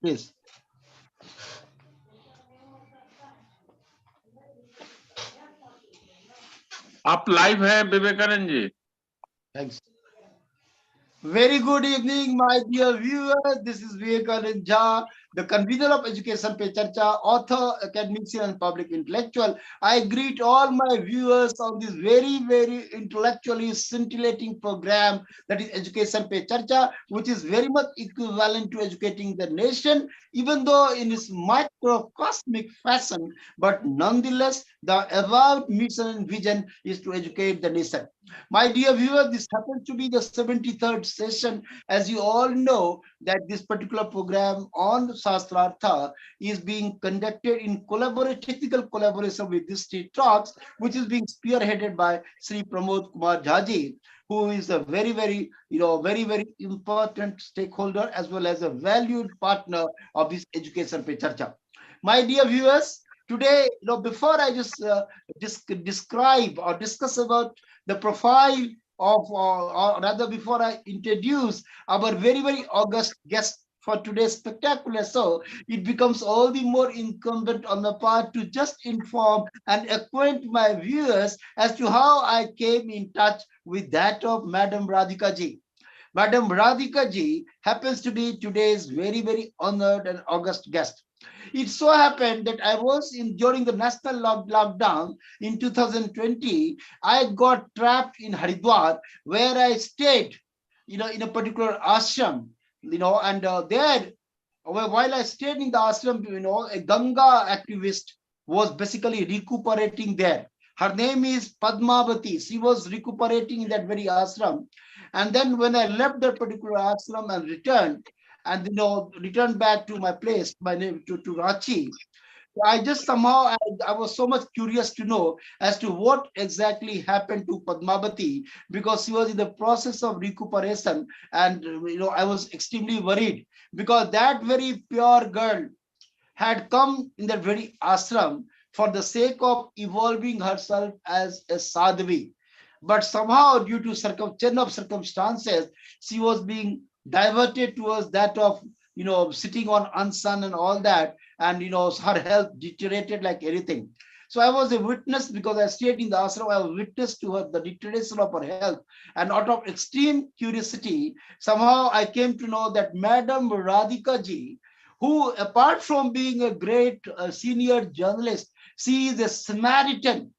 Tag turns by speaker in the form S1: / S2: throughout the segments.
S1: Please.
S2: आप live है Vivekananda ji.
S1: Thanks. Very good evening, my dear viewers. This is Vivekanand Jha, the convener of Education Pe Charcha, author, academician, and public intellectual. I greet all my viewers on this very, very intellectually scintillating program that is Education Pe Charcha, which is very much equivalent to educating the nation, even though in its microcosmic fashion, but nonetheless, the avowed mission and vision is to educate the nation. My dear viewers, this happens to be the 73rd session. As you all know, that this particular program on Shastrartha is being conducted in technical collaboration with this Street Talks, which is being spearheaded by Sri Pramod Kumar Jhaji, who is a very, very, very, very important stakeholder as well as a valued partner of this Education Pe Charcha. My dear viewers, today, before I just describe or discuss about the profile of, or rather before I introduce our very, very august guest for today's spectacular show, it becomes all the more incumbent on the part to just inform and acquaint my viewers as to how I came in touch with that of Madam Radhika ji. Madam Radhika ji happens to be today's very, very honored and august guest. It so happened that I was during the national lockdown in 2020. I got trapped in Haridwar, where I stayed, in a particular ashram, and there, while I stayed in the ashram, a Ganga activist was basically recuperating there. Her name is Padmavati. She was recuperating in that very ashram. And then when I left that particular ashram and returned back to my place, my name to Ranchi, I just somehow I was so much curious to know as to what exactly happened to Padmavati, because she was in the process of recuperation, and I was extremely worried because that very pure girl had come in that very ashram for the sake of evolving herself as a sadhvi. But somehow, due to chain of circumstances, she was being diverted towards that of sitting on unsun and all that, and her health deteriorated like anything. So I was a witness, because I stayed in the ashram. I was witness to the deterioration of her health, and out of extreme curiosity, somehow I came to know that Madam Radhika ji, who apart from being a great senior journalist, she is a Samaritan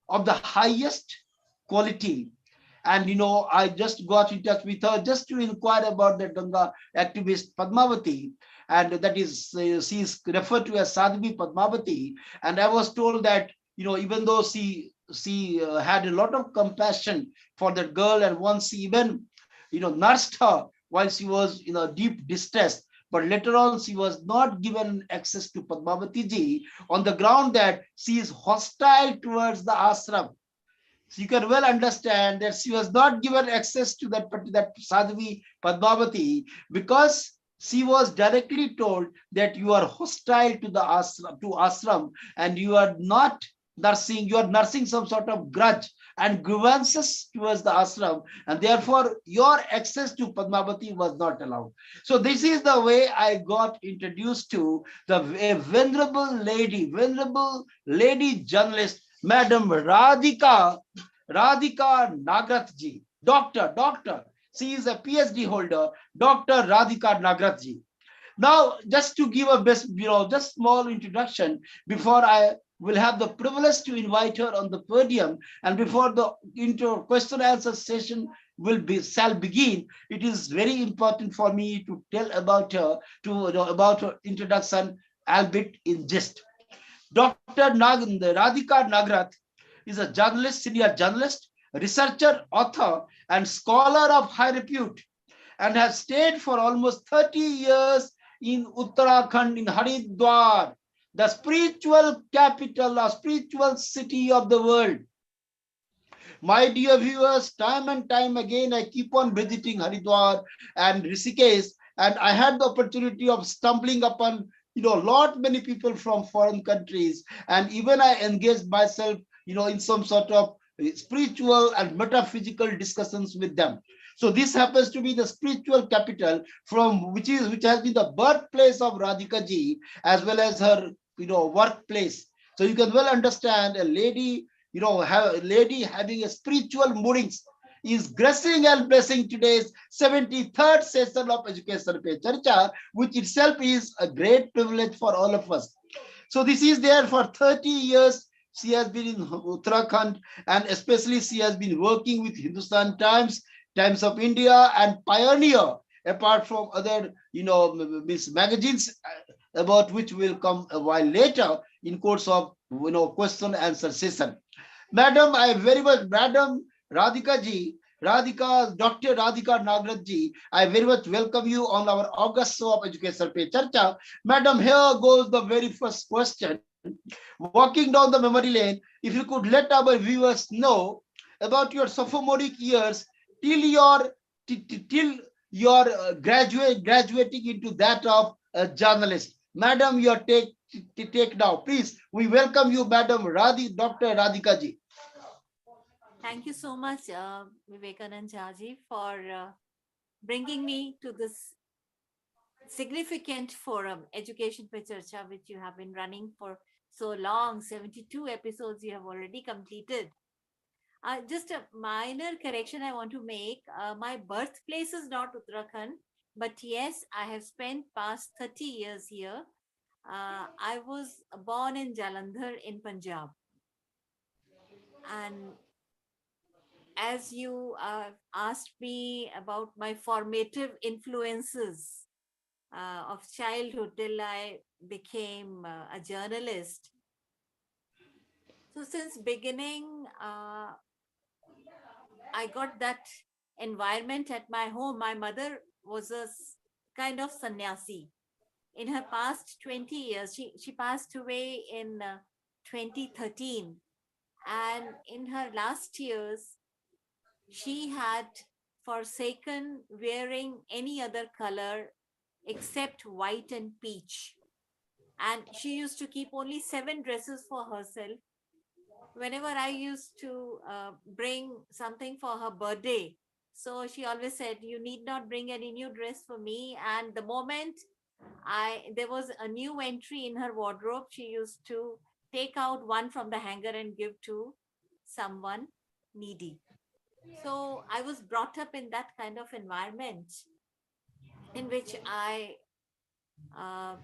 S1: of the highest quality. And I just got in touch with her just to inquire about the Ganga activist Padmavati, and that is she is referred to as Sadhvi Padmavati. And I was told that even though she had a lot of compassion for that girl, and once she even nursed her while she was in a deep distress, but later on she was not given access to Padmavati ji on the ground that she is hostile towards the ashram. So you can well understand that she was not given access to that Sadhvi Padmavati, because she was directly told that you are hostile to the ashram, and you are nursing some sort of grudge and grievances towards the ashram, and therefore your access to Padmavati was not allowed. So this is the way I got introduced to a venerable lady journalist, Madam Radhika Nagrath ji, doctor. She is a PhD holder, Dr. Radhika Nagrath ji. Now, just to give a just small introduction before I will have the privilege to invite her on the podium, and before the question answer session shall begin, it is very important for me to tell about her, about her introduction, albeit in jest. Dr. Radhika Nagrath is a journalist, senior journalist, researcher, author, and scholar of high repute, and has stayed for almost 30 years in Uttarakhand, in Haridwar, the spiritual capital, or spiritual city of the world. My dear viewers, time and time again, I keep on visiting Haridwar and Rishikesh, and I had the opportunity of stumbling upon many people from foreign countries, and even I engaged myself in some sort of spiritual and metaphysical discussions with them. So this happens to be the spiritual capital from which has been the birthplace of Radhika ji as well as her workplace. So you can well understand a lady, have a lady having a spiritual moodings is gracing and blessing today's 73rd session of Education Pe Charcha, which itself is a great privilege for all of us. So this is there for 30 years. She has been in Uttarakhand, and especially she has been working with Hindustan Times, Times of India, and Pioneer, apart from other, magazines about which will come a while later in course of, question answer session. Madam, I very much, Madam Radhika ji, Dr. Radhika Nagrath ji, I very much welcome you on our August show of Education Pe Charcha. Madam, here goes the very first question. Walking down the memory lane, if you could let our viewers know about your sophomoric years till your graduating into that of a journalist. Madam, your take now, please. We welcome you, Madam Dr. Radhika ji.
S3: Thank you so much, Vivekanand Jaji, for bringing me to this significant forum, Education Pe Charcha, which you have been running for so long. 72 episodes you have already completed. Just a minor correction I want to make. My birthplace is not Uttarakhand, but yes, I have spent past 30 years here. I was born in Jalandhar in Punjab. And as you asked me about my formative influences of childhood till I became a journalist. So since beginning, I got that environment at my home. My mother was a kind of sannyasi. In her past 20 years, she passed away in 2013. And in her last years, she had forsaken wearing any other color except white and peach. And she used to keep only 7 dresses for herself. Whenever I used to bring something for her birthday, so she always said, "You need not bring any new dress for me." And the moment there was a new entry in her wardrobe, she used to take out one from the hanger and give to someone needy. So I was brought up in that kind of environment in which uh,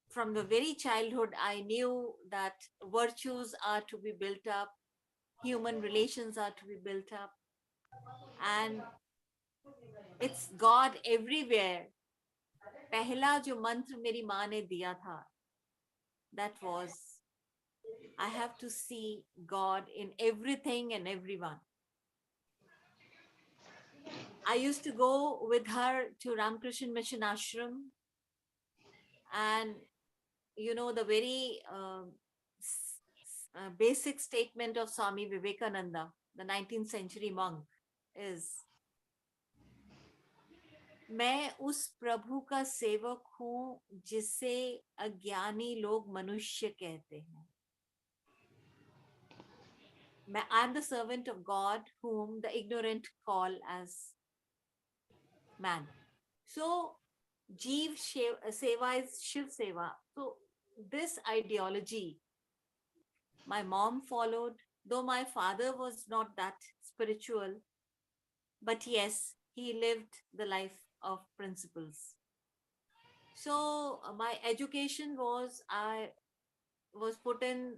S3: from the very childhood, I knew that virtues are to be built up, human relations are to be built up, and it's God everywhere. पहला जो मंत्र मेरी माँ ने दिया था, that was, I have to see God in everything and everyone. I used to go with her to Ramakrishna Mission Ashram, and the very basic statement of Swami Vivekananda, the 19th century monk, is, मैं उस प्रभु का सेवक हूं जिसे अज्ञानी लोग मनुष्य कहते हैं. I am the servant of God whom the ignorant call as man. So Jeev Seva is Shiv Seva. So this ideology my mom followed, though my father was not that spiritual, but yes, he lived the life of principles. So my education was, I was put in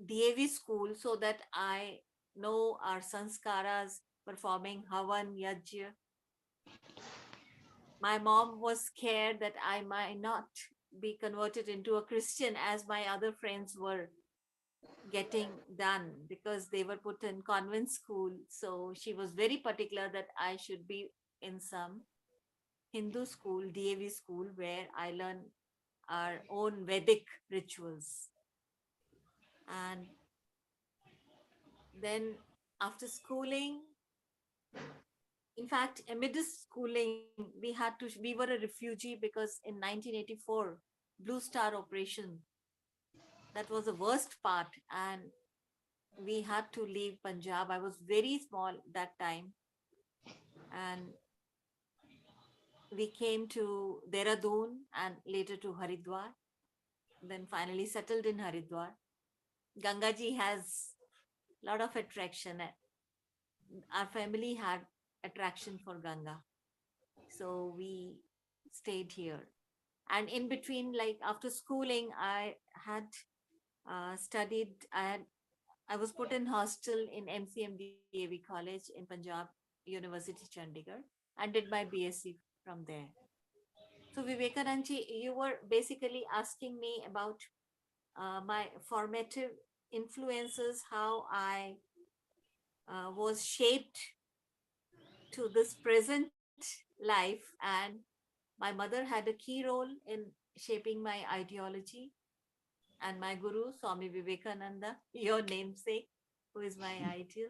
S3: DAV school so that I know our sanskaras, performing Havan, Yajya. My mom was scared that I might not be converted into a Christian as my other friends were getting done, because they were put in convent school. So she was very particular that I should be in some Hindu school, DAV school, where I learn our own Vedic rituals. And then after schooling, in fact, amidst schooling, we were a refugee because in 1984, Blue Star operation, that was the worst part. And we had to leave Punjab. I was very small that time. and we came to Dehradun and later to Haridwar, then finally settled in Haridwar. Gangaji has a lot of attraction. Our family had attraction for Ganga. So we stayed here. And in between, like after schooling, I had studied, I was put in hostel in MCMDAV College in Punjab University, Chandigarh, and did my BSc from there. So Vivekanandji, you were basically asking me about my formative influences, how I was shaped to this present life, and my mother had a key role in shaping my ideology, and my guru Swami Vivekananda, your namesake, who is my ideal.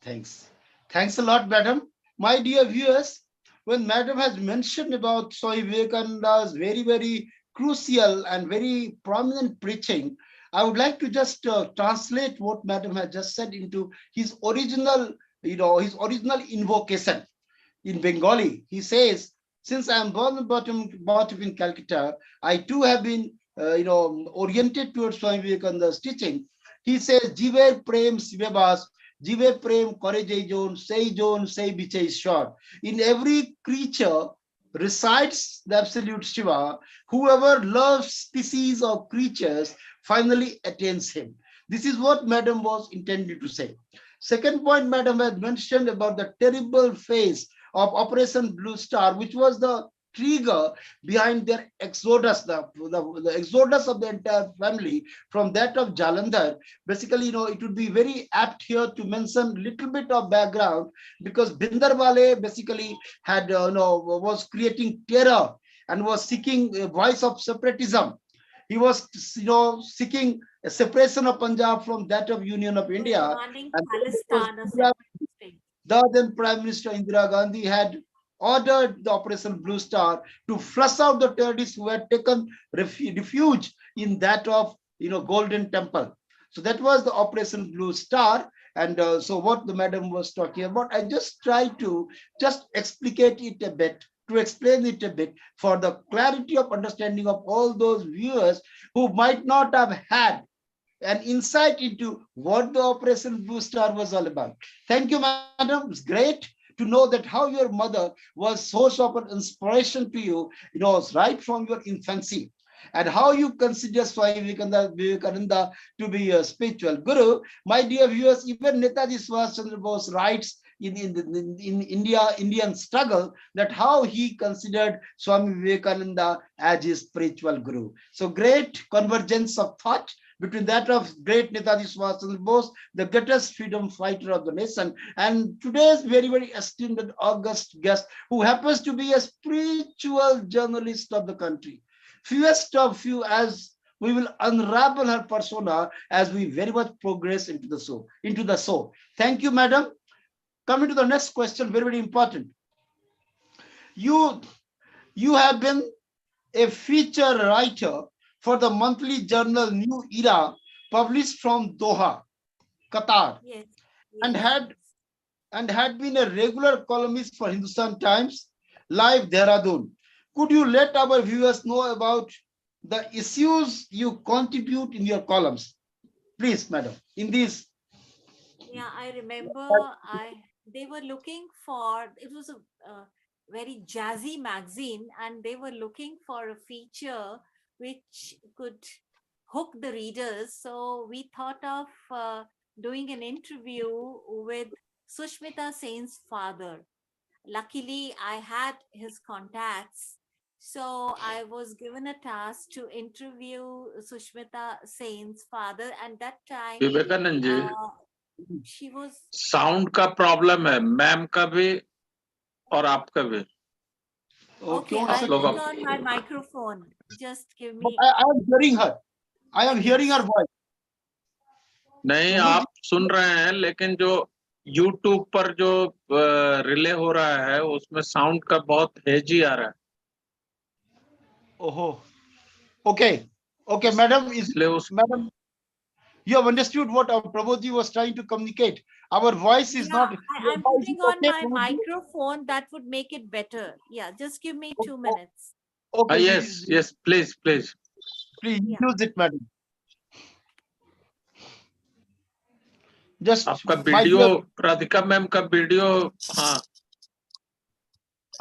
S1: Thanks. Thanks a lot, madam. My dear viewers, when madam has mentioned about Swami Vivekananda's very, very crucial and very prominent preaching, I would like to just translate what madam has just said into his original, his original invocation in Bengali. He says, since I am born and brought up in Calcutta, I too have been, oriented towards Swami Vivekananda's teaching. He says, Jive Prem Sivebas, Jive Prem Kore Jon, Sei Biche Short. In every creature resides the absolute Shiva. Whoever loves species or creatures finally attains him. This is what madam was intended to say. Second point, madam had mentioned about the terrible phase of Operation Blue Star, which was the trigger behind their exodus, the exodus of the entire family from that of Jalandhar. Basically, it would be very apt here to mention a little bit of background, because Bhindarwale basically had, was creating terror and was seeking a voice of separatism. He was, seeking a separation of Punjab from that of Union of India.
S3: Demanding
S1: And
S3: Palestine a separate state.
S1: the then Prime Minister Indira Gandhi had ordered the Operation Blue Star to flush out the terrorists who had taken refuge in that of Golden Temple. So that was the Operation Blue Star. And so what the madam was talking about, I just try to just explicate it a bit, to explain it a bit for the clarity of understanding of all those viewers who might not have had an insight into what the Operation Blue Star was all about. Thank you, madam. It's great to know that how your mother was source of an inspiration to you, right from your infancy, and how you consider Swami Vivekananda to be a spiritual guru. My dear viewers, even Netaji Subhash Chandra Bose writes in Indian struggle, that how he considered Swami Vivekananda as his spiritual guru. So great convergence of thought between that of great Netaji Subhash Chandra Bose, the greatest freedom fighter of the nation, and today's very, very esteemed and august guest, who happens to be a spiritual journalist of the country. Fewest of few, as we will unravel her persona as we very much progress into the show. Thank you, madam. Coming to the next question, very, very important. You have been a feature writer for the monthly journal New Era, published from Doha, Qatar,
S3: Yes.
S1: and
S3: Yes.
S1: had been a regular columnist for Hindustan Times, Live Dehradun. Could you let our viewers know about the issues you contribute in your columns? Please, madam, in these.
S3: Yeah, I remember they were looking for, it was a very jazzy magazine, and they were looking for a feature which could hook the readers. So we thought of doing an interview with Sushmita Sen's father. Luckily, I had his contacts. So I was given a task to interview Sushmita Sen's father, and that time
S2: Vivekananda ji,
S3: she was.
S2: Sound का problem है, ma'am का भी और आपका भी.
S3: Okay,
S1: आप
S3: I'll
S1: लोग
S3: put on my microphone. Just give me.
S1: I am hearing her. I am hearing her voice.
S2: नहीं,
S1: तो
S2: आप सुन रहे हैं, लेकिन जो YouTube पर जो रिले हो रहा है उसमें साउंड का बहुत हेजी आ रहा है.
S1: ओहो, okay, madam,
S2: इसलिए
S1: madam, You have understood what our Prabodhi was trying to communicate. Our voice is not.
S3: I'm putting on my microphone. That would make it better. Yeah, just give me 2 minutes.
S1: Okay.
S2: Yes, please.
S1: Please use it, madam. Just
S2: आपका video, Radhika ma'am का video, हाँ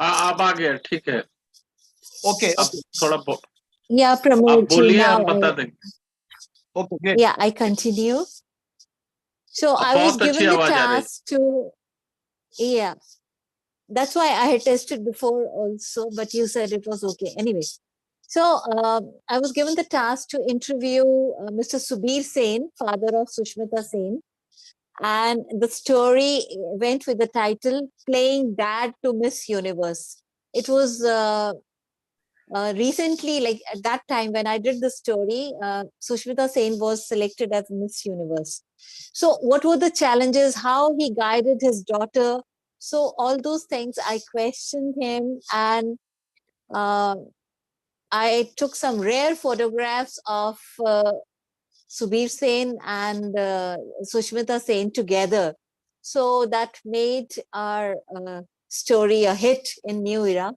S2: अब आ गया, ठीक है.
S1: Okay.
S2: थोड़ा
S4: Yeah, Pramod,
S2: आप बोलिए,
S4: now
S2: हम बता देंगे.
S1: Okay, great.
S4: Yeah, I continue. So I was given the task to, yeah, that's why I had tested before also, but you said it was okay. Anyway, so I was given the task to interview Mr. Subir Sen, father of Sushmita Sen. And the story went with the title, Playing Dad to Miss Universe. It was recently, like at that time when I did the story, Sushmita Sen was selected as Miss Universe. So what were the challenges, how he guided his daughter? So all those things, I questioned him, and I took some rare photographs of Subir Sen and Sushmita Sen together. So that made our story a hit in New Era.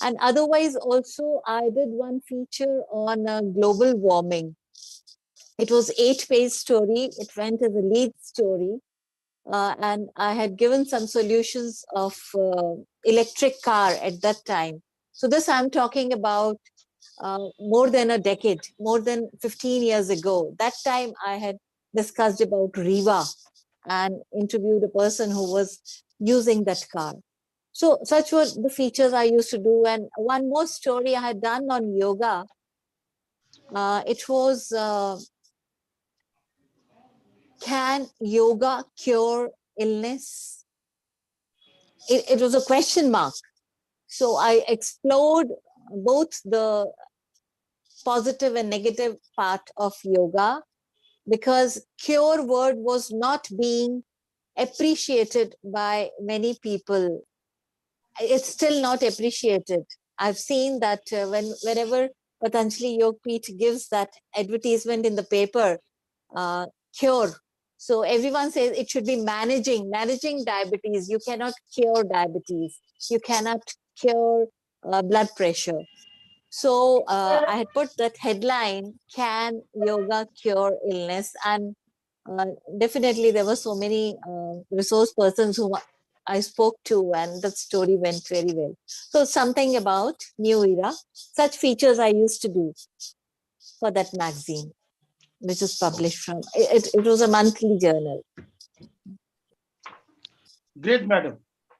S4: And otherwise also, I did one feature on global warming. It was 8-page story. It went as a lead story. And I had given some solutions of electric car at that time. So this I'm talking about more than a decade, more than 15 years ago. That time I had discussed about Riva and interviewed a person who was using that car. So such were the features I used to do. And one more story I had done on yoga. It was, can yoga cure illness? It was a question mark. So I explored both the positive and negative part of yoga, because cure word was not being appreciated by many people. It's still not appreciated. I've seen that whenever Patanjali Yogpeeth gives that advertisement in the paper, cure. So everyone says it should be managing diabetes. You cannot cure diabetes. You cannot cure blood pressure. So I had put that headline, can yoga cure illness? And definitely there were so many resource persons whom I spoke to, and that story went very well. So something about New Era, such features I used to do for that magazine, which was published from, it was a monthly journal.
S1: Great, madam.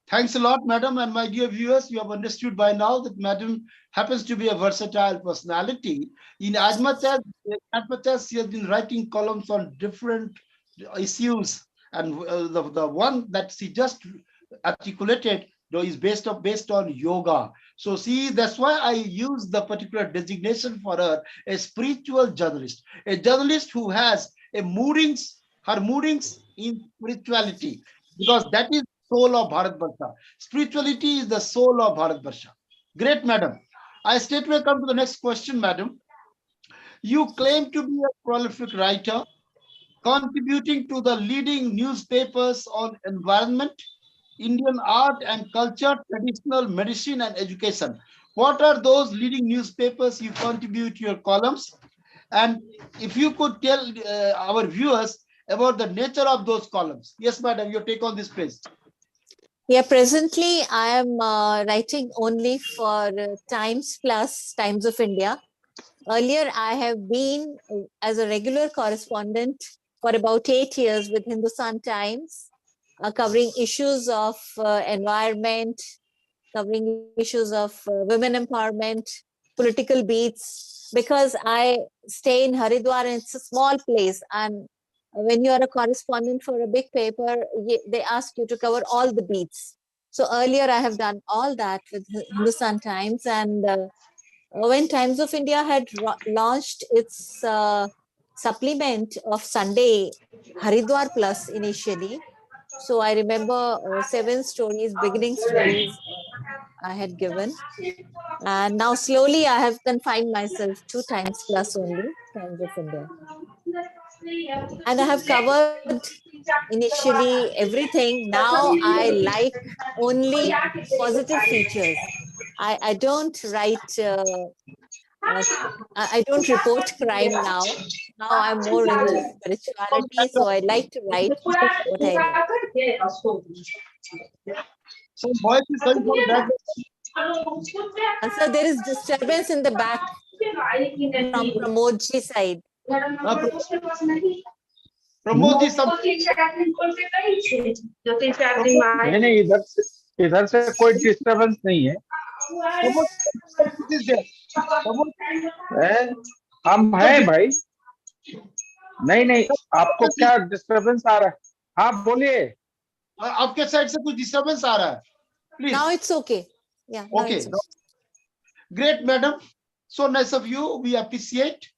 S1: Thanks a lot, madam. And my dear viewers, you have understood by now that madam happens to be a versatile personality. In as much as she has been writing columns on different issues, and the one that she just articulated is based on yoga. So see, that's why I use the particular designation for her, a spiritual journalist, a journalist who has her moorings in spirituality, because that is soul of Bharatvarsha. Spirituality is the soul of Bharatvarsha. Great, madam. I straightway come to the next question, madam. You claim to be a prolific writer, contributing to the leading newspapers on environment, Indian art and culture, traditional medicine and education. What are those leading newspapers you contribute your columns? And if you could tell our viewers about the nature of those columns. Yes, madam, your take on this, please.
S4: Yeah, presently I am writing only for Times Plus, Times of India. Earlier, I have been as a regular correspondent for about 8 years with Hindustan Times, covering issues of environment, covering issues of women empowerment, political beats, because I stay in Haridwar and it's a small place. And when you are a correspondent for a big paper, they ask you to cover all the beats. So earlier I have done all that with Hindustan Times. And when Times of India had launched its supplement of Sunday, Haridwar Plus initially, so I remember 7 stories, beginning stories I had given. And now slowly I have confined myself to Times Plus only, Times of India. And I have covered initially everything. Now I like only positive features. I don't write, I don't report crime now. Now I'm more into spirituality, so I like to write what I know.
S1: So voice is coming from back.
S4: So there is disturbance in the back from Pramodji's side.
S1: Pramod ji, some
S5: नहीं नहीं इधर से कोई disturbance नहीं है
S1: Pramod is there. Pramod,
S5: हम हैं भाई नहीं नहीं आपको क्या डिस्टरबेंस आ रहा है हाँ बोलिए
S1: आपके साइड से कुछ डिस्टरबेंस आ रहा है please
S4: Now it's okay. Yeah. Now
S1: okay
S4: it's okay.
S1: great madam, so nice of you, we appreciate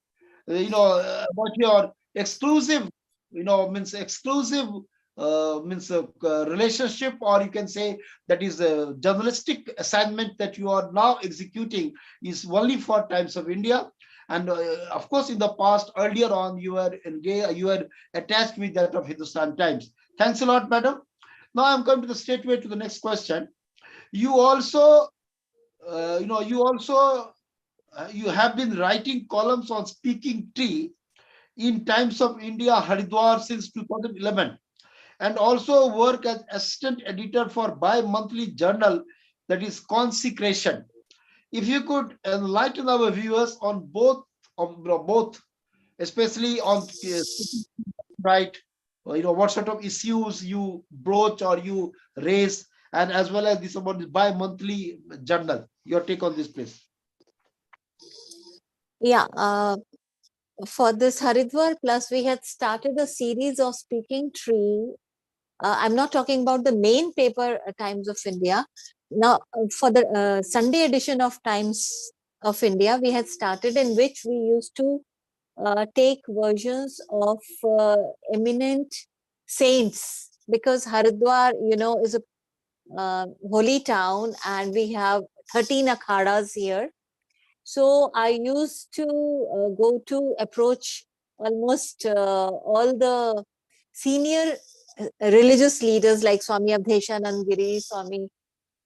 S1: about your exclusive means exclusive relationship, or you can say that is a journalistic assignment that you are now executing is only for Times of India. And of course, in the past, earlier on, you were engaged, you were attached with that of Hindustan Times. Thanks a lot, madam. Now I'm coming to the straightway to the next question. You also, you have been writing columns on Speaking Tree in Times of India, Haridwar since 2011, and also work as assistant editor for bi-monthly journal that is Consecration. If you could enlighten our viewers on both, especially on right, what sort of issues you broach or you raise, and as well as this about the bi-monthly journal. Your take on this, please.
S4: Yeah. For this Haridwar Plus, we had started a series of Speaking Tree. I'm not talking about the main paper, Times of India. Now, for the Sunday edition of Times of India, we had started, in which we used to take versions of eminent saints, because Haridwar, is a holy town, and we have 13 akhadas here. So I used to go to approach almost all the senior religious leaders like Swami Abdeshanand Giri, Swami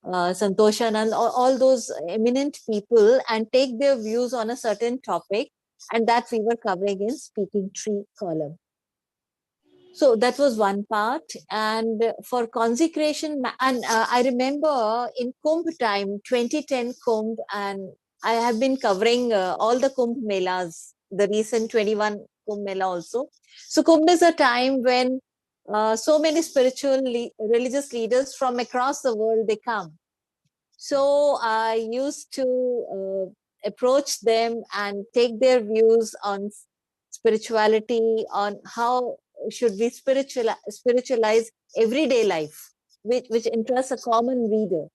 S4: Santoshanand, all those eminent people, and take their views on a certain topic, and that we were covering in Speaking Tree column. So that was one part. And for consecration, and I remember in Kumbh time, 2010 Kumbh, and I have been covering all the Kumbh Melas, the recent 21 Kumbh Mela also. So Kumbh is a time when so many spiritual religious leaders from across the world, they come. So I used to approach them and take their views on spirituality, on how should we spiritualize everyday life, which interests a common reader.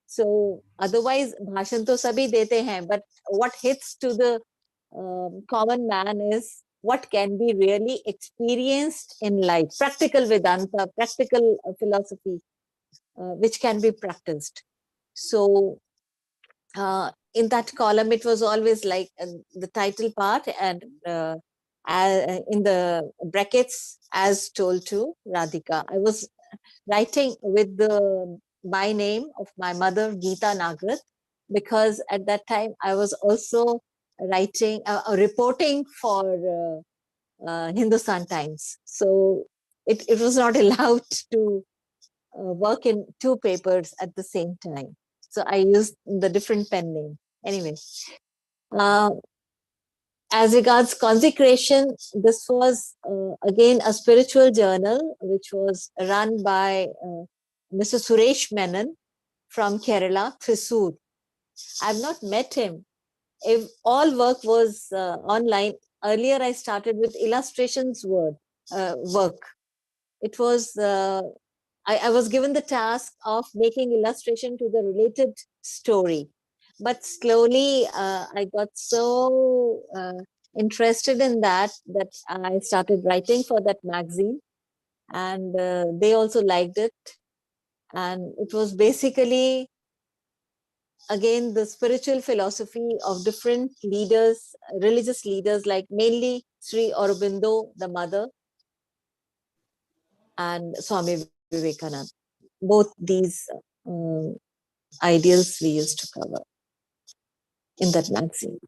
S4: So otherwise, bhashan to sabhi dete hain, but what hits to the common man is what can be really experienced in life, practical Vedanta, practical philosophy, which can be practiced. So in that column, it was always like the title part, and in the brackets, as told to Radhika. I was writing with the by name of my mother, Geeta Nagrath, because at that time I was also writing, reporting for Hindustan Times. So it was not allowed to work in two papers at the same time. So I used the different pen name. Anyway, as regards consecration, this was again a spiritual journal which was run by Mr. Suresh Menon from Kerala, Thrissur. I've not met him. If all work was online, earlier I started with illustrations work. It was, I was given the task of making illustration to the related story. But slowly I got so interested in that I started writing for that magazine, and they also liked it. And it was basically again, the spiritual philosophy of different leaders, religious leaders, like mainly Sri Aurobindo, the mother, and Swami Vivekanand. Both these ideals we used to cover in that magazine.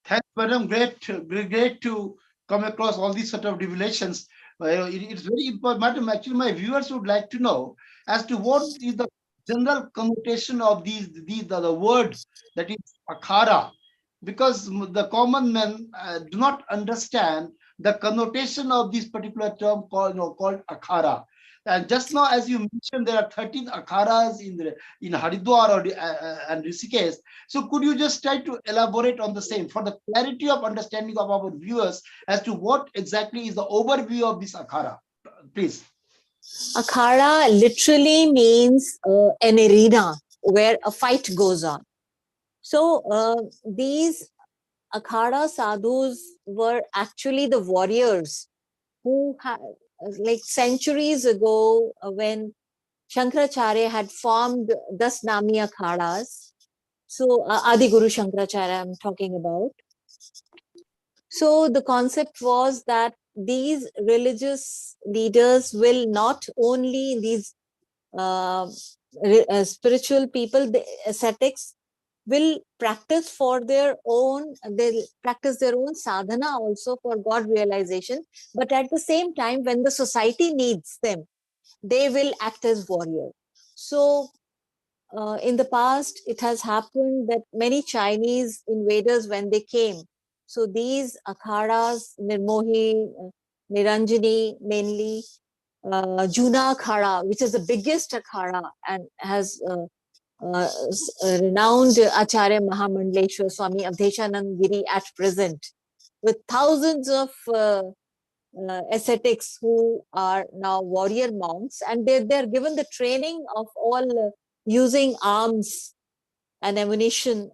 S1: Thanks, madam. Great to come across all these sort of revelations. It's very important, madam. Actually, my viewers would like to know as to what is the general connotation of the word that is akhara, because the common men do not understand the connotation of this particular term called akhara. And just now, as you mentioned, there are 13 akharas in Haridwar and Rishikesh. So could you just try to elaborate on the same for the clarity of understanding of our viewers as to what exactly is the overview of this akhara, please?
S4: Akhara literally means an arena where a fight goes on. So these akhara sadhus were actually the warriors who had, like centuries ago, when Shankaracharya had formed Dasnami akharas. So Adi Guru Shankaracharya I'm talking about. So the concept was that these religious leaders will not only these spiritual people, the ascetics, will practice for their own, they'll practice their own sadhana also for God realization. But at the same time, when the society needs them, they will act as warrior. So in the past, it has happened that many Chinese invaders, when they came, so these akharas, Nirmohi, Niranjani mainly, Juna Akhara, which is the biggest akhara and has renowned Acharya Mahamandleshwar Swami Avdeshanand Giri at present, with thousands of ascetics who are now warrior monks, and they're given the training of all using arms and ammunition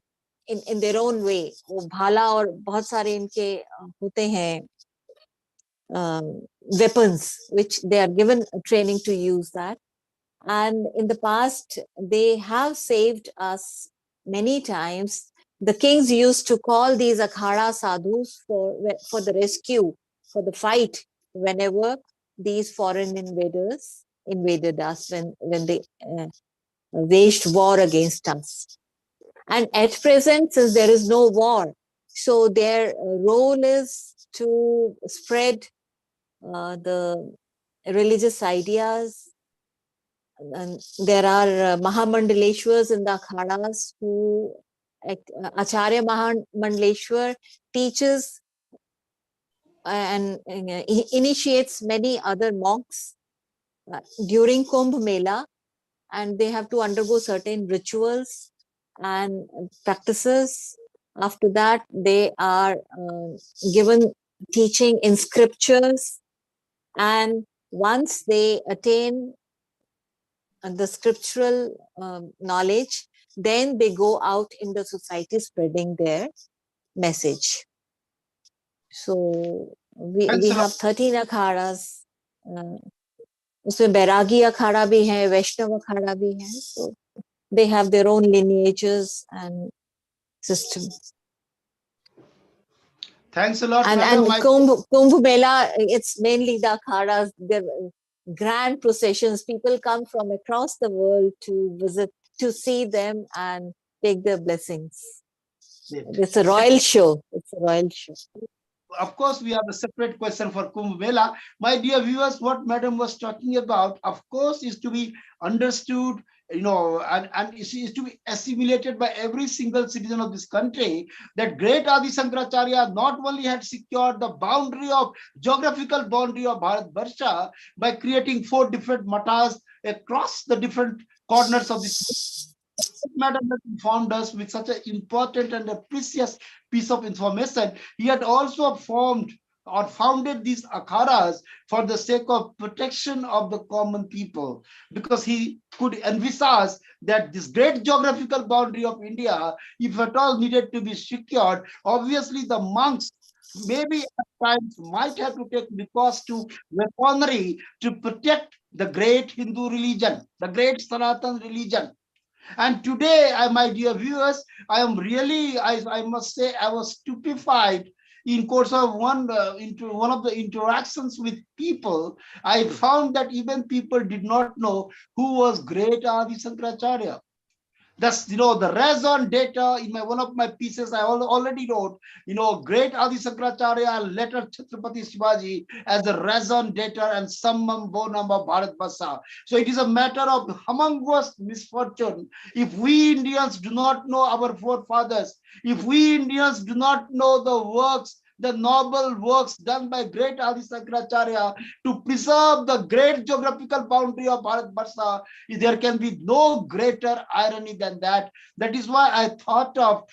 S4: in their own way. वो भाला और बहुत सारे इनके होते हैं weapons which they are given training to use that. And in the past, they have saved us many times. The kings used to call these akhara sadhus for the rescue, for the fight, whenever these foreign invaders invaded us, when they waged war against us. And at present, since there is no war, so their role is to spread the religious ideas. And there are Mahamandaleshwars in the akhadas who Acharya Mahamandaleshwar teaches and initiates many other monks during Kumbh Mela, and they have to undergo certain rituals and practices. After that, they are given teaching in scriptures, and once they attain the scriptural knowledge, then they go out in the society spreading their message. So we have 13 akharas. उसमें बैरागी अखाड़ा भी है, वैष्णव अखाड़ा भी है. So they have their own lineages and systems.
S1: Thanks a lot,
S4: and Kumbh Mela, it's mainly the akhadas. They're grand processions. People come from across the world to visit, to see them and take their blessings. It's a royal show. It's a royal show.
S1: Of course, we have a separate question for Kumbh Mela. My dear viewers, what madam was talking about, of course, is to be understood, and is to be assimilated by every single citizen of this country, that great Adi Shankaracharya not only had secured the geographical boundary of Bharat Barsha by creating 4 different matas across the different corners of this. Madam has informed us with such an important and a precious piece of information. He had also founded these akharas for the sake of protection of the common people, because he could envisage that this great geographical boundary of India, if at all needed to be secured, obviously the monks maybe at times might have to take recourse to weaponry to protect the great Hindu religion, the great Sanatan religion. And today, my dear viewers, I am really, I must say, I was stupefied in course of into one of the interactions with people. I found that even people did not know who was great Adi Shankaracharya. That's, the raison d'etre in one of my pieces I already wrote, great Adi Sankaracharya lettered Chhatrapati Shivaji as the raison d'etre and summum bonum of Bharat Basa. So it is a matter of humongous misfortune if we Indians do not know our forefathers, if we Indians do not know the noble works done by great Adi Sankaracharya to preserve the great geographical boundary of Bharat Basa. There can be no greater irony than that. That is why I thought of,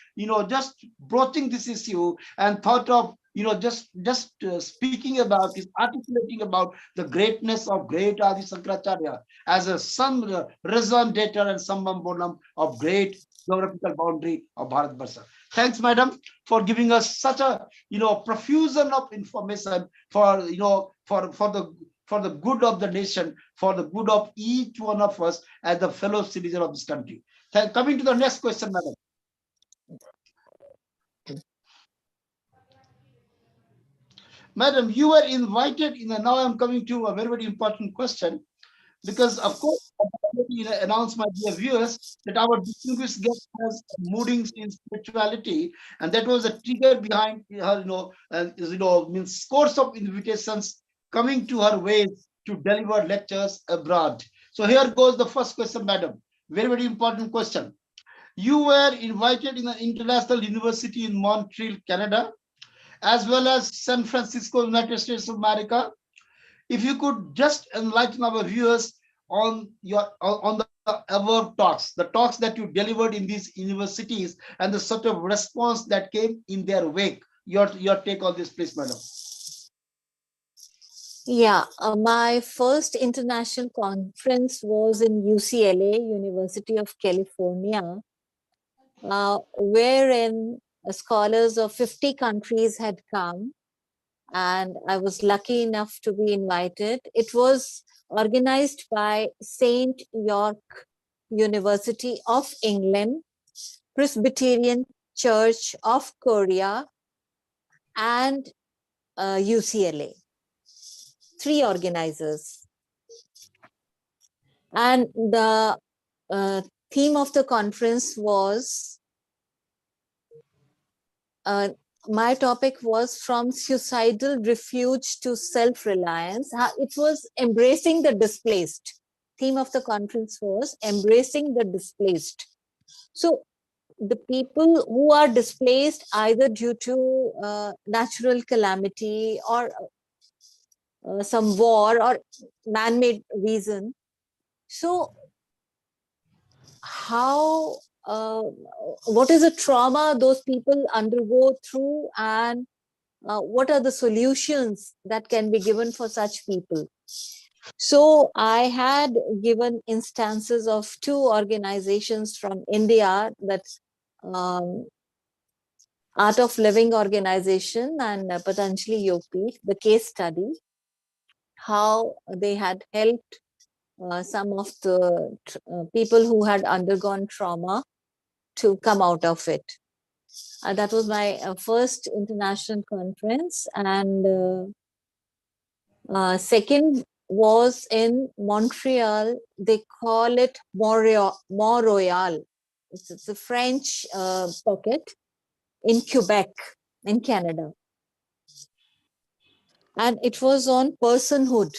S1: just broaching this issue and thought of, just speaking about it, articulating about the greatness of great Adi Sankaracharya as a some raison d'etre and summum bonum of great geographical boundary of Bharat Barsha. Thanks, madam, for giving us such a, profusion of information for, for the good of the nation, for the good of each one of us as the fellow citizen of this country. Coming to the next question, madam. Madam, you were invited in now I'm coming to a very, very important question, because of course, I already announced, my dear viewers, that our distinguished guest has moodings in spirituality, and that was a trigger behind her, means scores of invitations coming to her ways to deliver lectures abroad. So here goes the first question, madam. Very, very important question. You were invited in an international university in Montreal, Canada, as well as San Francisco, United States of America. If you could just enlighten our viewers on the above talks, the talks that you delivered in these universities, and the sort of response that came in their wake. Your take on this, please, madam.
S4: Yeah, my first international conference was in UCLA, University of California, wherein scholars of 50 countries had come, and I was lucky enough to be invited. It was organized by St. York University of England, Presbyterian Church of Korea, and UCLA. 3 organizers. And the theme of the conference was, my topic was from suicidal refuge to self-reliance. It was embracing the displaced. Theme of the conference was embracing the displaced. So the people who are displaced either due to natural calamity or some war or man-made reason. So how, what is the trauma those people undergo through, and what are the solutions that can be given for such people? So I had given instances of 2 organizations from India, that Art of Living organization and Patanjali Yogpeeth, the case study, how they had helped some of the people who had undergone trauma to come out of it. That was my first international conference, and second was in Montreal. They call it Mont-Royal. It's a French pocket in Quebec, in Canada. And it was on personhood,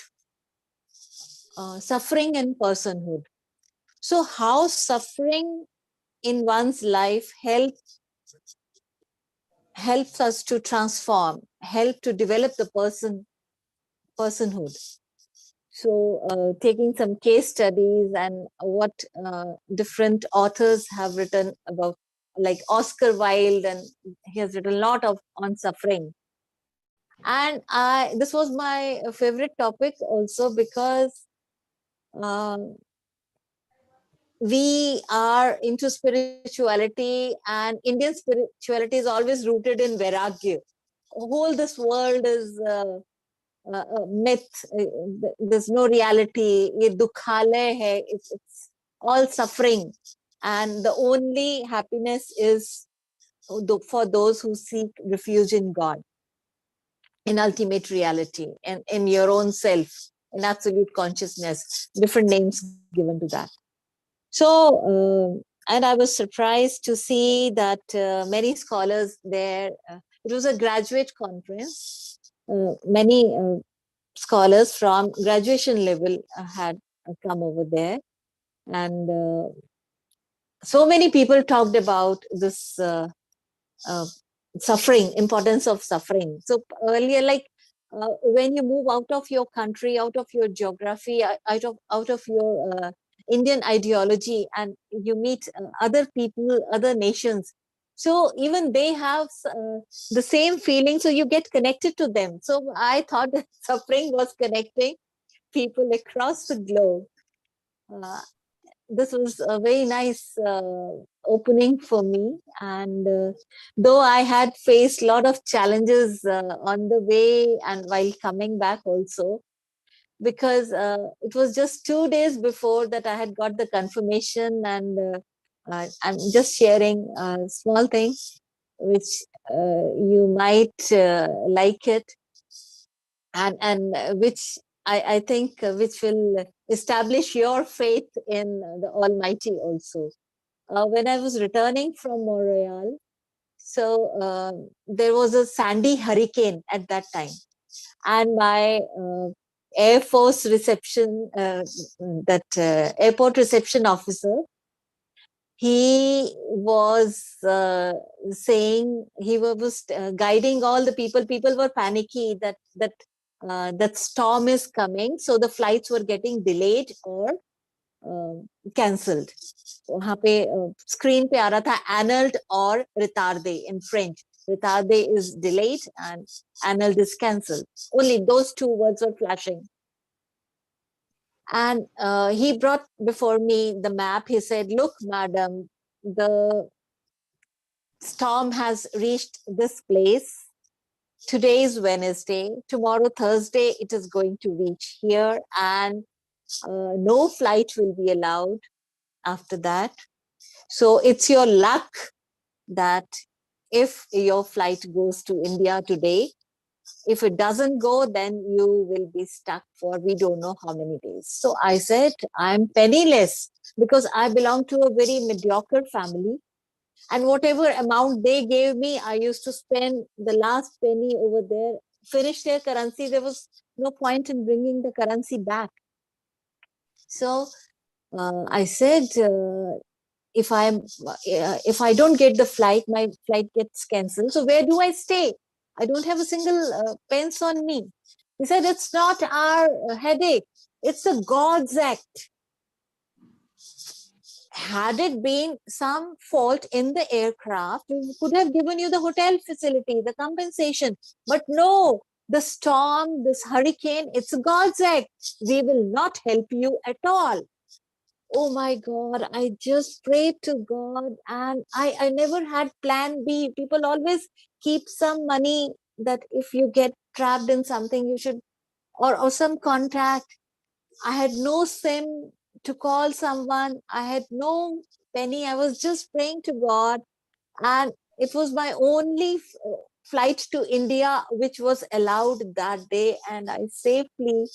S4: suffering and personhood. So how suffering in one's life helps us to transform, help to develop the personhood. So taking some case studies and what different authors have written about, like Oscar Wilde, and he has written a lot on suffering. And this was my favorite topic also, because we are into spirituality, and Indian spirituality is always rooted in Vairagya. Whole this world is a myth. There's no reality. Ye dukhalay hai. It's all suffering. And the only happiness is for those who seek refuge in God, in ultimate reality, and in your own self, in absolute consciousness, different names given to that. So, and I was surprised to see that many scholars there, it was a graduate conference, many scholars from graduation level had come over there. And so many people talked about this uh, suffering, importance of suffering. So earlier, like when you move out of your country, out of your geography, out of your Indian ideology, and you meet other people, other nations. So even they have the same feeling, so you get connected to them. So I thought that suffering was connecting people across the globe. Uh, this was a very nice opening for me, and though I had faced a lot of challenges on the way and while coming back also, because it was just 2 days before that I had got the confirmation. And I'm just sharing a small thing which you might like it, and which I think which will establish your faith in the Almighty also. When I was returning from Montreal, so there was a Sandy hurricane at that time, and my Air Force reception, that airport reception officer, he was saying, he was guiding all the people. People were panicky that storm is coming, so the flights were getting delayed or cancelled. वहाँ पे screen पे आ रहा था annulled or retardé in French. Retardé is delayed and annulled is cancelled. Only those two words were flashing. And he brought before me the map. He said, "Look, madam, the storm has reached this place. Today is Wednesday. Tomorrow, Thursday, it is going to reach here, and no flight will be allowed after that. So it's your luck that if your flight goes to India today, if it doesn't go, then you will be stuck for we don't know how many days." So I said, I'm penniless because I belong to a very mediocre family. And whatever amount they gave me, I used to spend the last penny over there, finish their currency. There was no point in bringing the currency back. So I said, if I don't get the flight, my flight gets cancelled. So where do I stay? I don't have a single pence on me. He said, it's not our headache. It's a God's act. Had it been some fault in the aircraft, we could have given you the hotel facility, the compensation. But no, the storm, this hurricane, it's a God's act. We will not help you at all. Oh my God, I just prayed to God, and I never had plan B. People always keep some money that if you get trapped in something, you should, or some contact. I had no SIM to call someone. I had no penny. I was just praying to God, and it was my only flight to India which was allowed that day, and I safely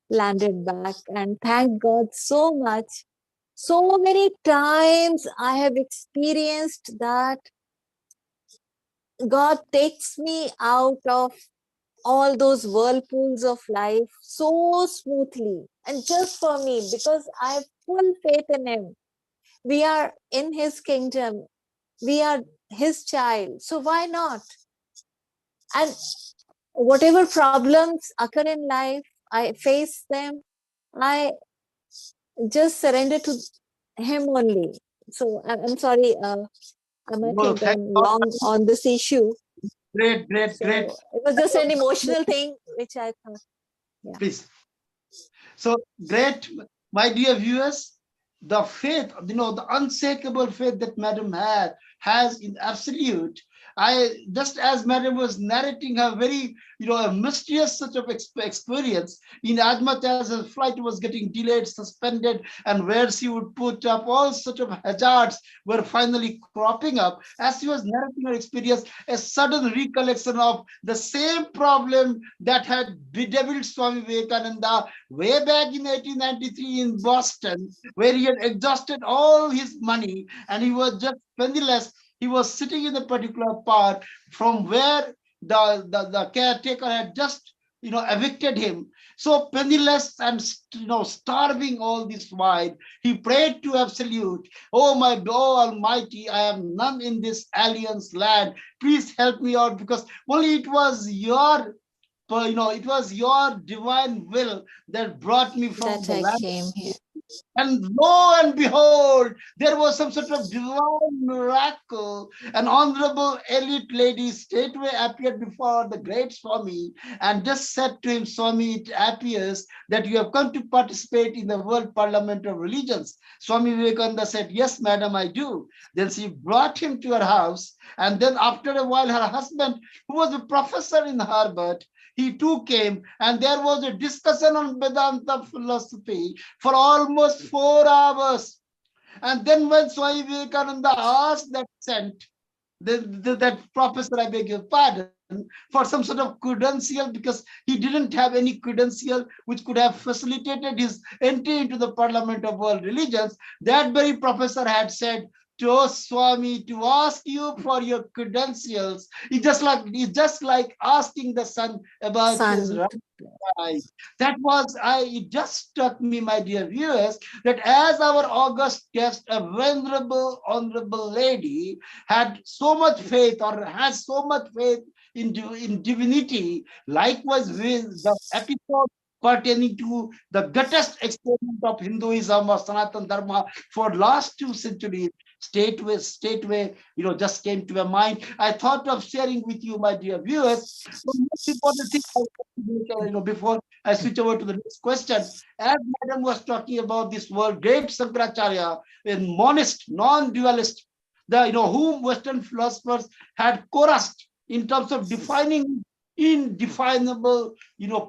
S4: landed back. And thank God so much. So many times I have experienced that God takes me out of all those whirlpools of life so smoothly, and just for me, because I have full faith in Him. We are in His kingdom, we are His child, so why not? And whatever problems occur in life, I face them, I just surrender to Him only. So I'm sorry, I might
S1: No,
S4: have
S1: thank
S4: gone
S1: God.
S4: long on this issue.
S1: Great, great,
S4: So
S1: great.
S4: it was just an emotional thing which I thought.
S1: Please. So great, my dear viewers. The faith, the unshakable faith that Madam has in absolute I just as Madam was narrating her very, a mysterious such of experience, in as much as her flight was getting delayed, suspended, and where she would put up all such of hazards were finally cropping up. As she was narrating her experience, a sudden recollection of the same problem that had bedeviled Swami Vivekananda way back in 1893 in Boston, where he had exhausted all his money and he was just penniless. He was sitting in a particular part from where the caretaker had just evicted him. So penniless and starving all this while, he prayed to Absolute, oh Almighty, I am none in this alien's land. Please help me out, because only it was your it was your divine will that brought me from
S4: That
S1: the
S4: I
S1: land.
S4: came here.
S1: And lo and behold, there was some sort of divine miracle. An honorable elite lady straightway appeared before the great Swami and just said to him, Swami, it appears that you have come to participate in the World Parliament of Religions. Swami Vivekananda said, yes, madam, I do. Then she brought him to her house. And then after a while, her husband, who was a professor in Harvard, he too came, and there was a discussion on Vedanta philosophy for almost 4 hours. And then when Swami Vivekananda asked that saint, that professor, I beg your pardon, for some sort of credential, because he didn't have any credential which could have facilitated his entry into the Parliament of World Religions, that very professor had said to Swami to ask you for your credentials. It's just like asking the sun about his
S4: Son.
S1: right. It just struck me, my dear viewers, that as our august guest, a venerable, honorable lady, had so much faith or has so much faith in divinity, likewise with the episode pertaining to the greatest experiment of Hinduism or Sanatan Dharma for last 2 centuries, stateway, just came to my mind. I thought of sharing with you, my dear viewers. The most important thing I want to make, before I switch over to the next question, as Madam was talking about this world, great Shankaracharya, a monist, non-dualist, whom Western philosophers had chorused in terms of defining indefinable,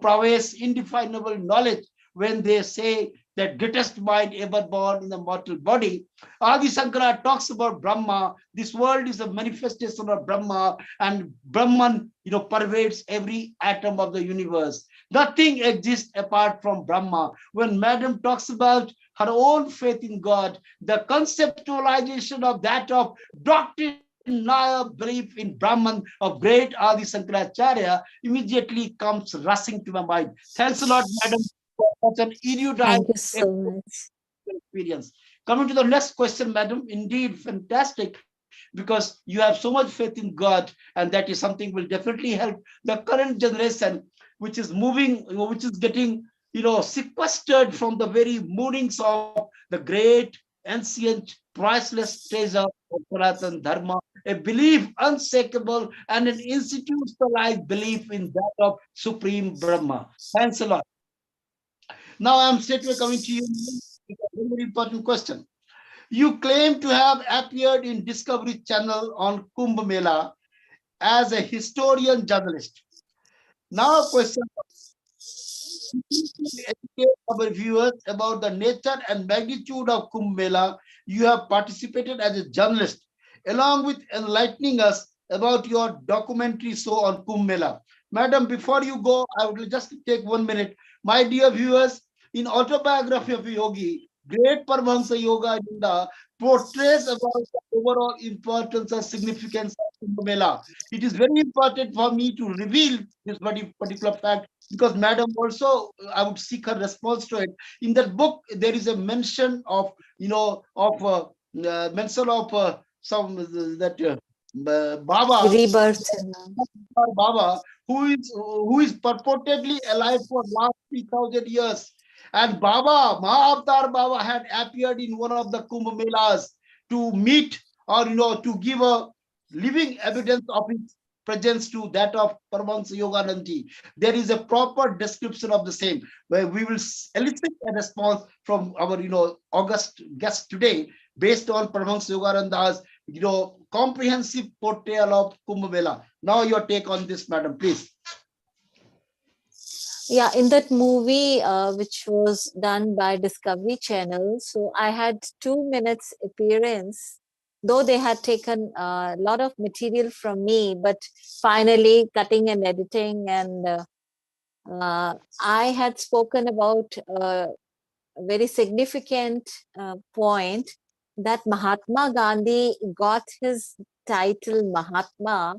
S1: prowess, indefinable knowledge, when they say that greatest mind ever born in the mortal body. Adi Shankara talks about Brahma. This world is a manifestation of Brahma, and Brahman, pervades every atom of the universe. Nothing exists apart from Brahma. When Madam talks about her own faith in God, the conceptualization of that of doctrinal belief in Brahman of great Adi Shankaracharya immediately comes rushing to my mind. Thanks a lot, Madam, for such an erudite
S4: Thank you so much.
S1: experience. Coming to the next question, Madam, indeed fantastic, because you have so much faith in God, and that is something will definitely help the current generation, which is moving, which is getting, sequestered from the very moorings of the great, ancient, priceless treasure of Sanatan Dharma, a belief unshakable and an institutionalized belief in that of Supreme Brahma. Thanks a lot. Now I'm straightway coming to you with a very important question. You claim to have appeared in Discovery Channel on Kumbh Mela as a historian journalist. Now, question: educate our viewers about the nature and magnitude of Kumbh Mela. You have participated as a journalist, along with enlightening us about your documentary show on Kumbh Mela. Madam, before you go, I would just take 1 minute. My dear viewers, in Autobiography of a Yogi, great Paramahansa Yogananda portrays about the overall importance and significance of Kumbh Mela. It is very important for me to reveal this particular fact, because Madam also, I would seek her response to it. In that book, there is a mention of, some that Baba,
S4: Rebirth.
S1: Baba, who is purportedly alive for last 3,000 years. And Baba, Mahavatar Baba had appeared in one of the Kumbh Melas to meet, or to give a living evidence of his presence to that of Paramahansa Yoganandaji. There is a proper description of the same, where we will elicit a response from our august guest today, based on Paramahansa Yogananda's comprehensive portrayal of Kumbh Mela. Now your take on this, madam, please.
S4: Yeah, in that movie, which was done by Discovery Channel, so I had 2 minutes appearance, though they had taken a lot of material from me, but finally cutting and editing, and I had spoken about a very significant point that Mahatma Gandhi got his title Mahatma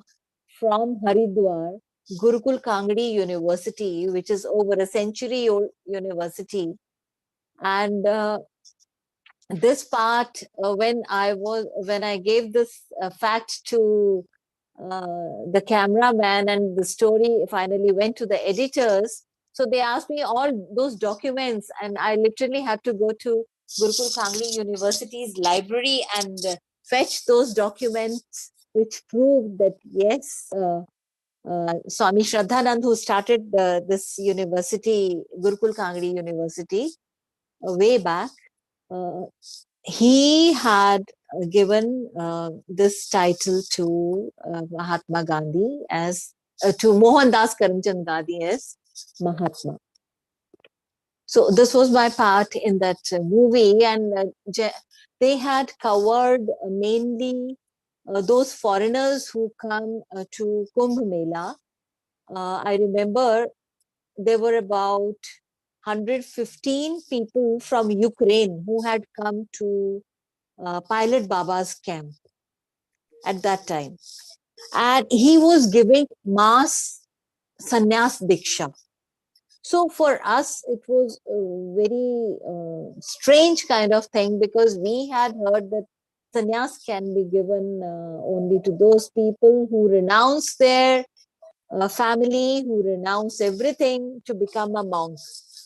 S4: from Haridwar, Gurukul Kangdi University, which is over a century old university. And this part, when I gave this fact to the cameraman, and the story finally went to the editors. So they asked me all those documents, and I literally had to go to Gurukul Kangli University's library and fetch those documents, which proved that yes, Swami Shraddhanand, who started this university, Gurukul Kangli University, way back, uh, he had given this title to Mahatma Gandhi as to Mohandas Karamchand Gandhi as Mahatma. So this was my part in that movie, and they had covered mainly those foreigners who come to Kumbh Mela. I remember there were about 115 people from Ukraine who had come to Pilot Baba's camp at that time. And he was giving mass sannyas diksha. So for us, it was a very strange kind of thing, because we had heard that sannyas can be given only to those people who renounce their family, who renounce everything to become a monk.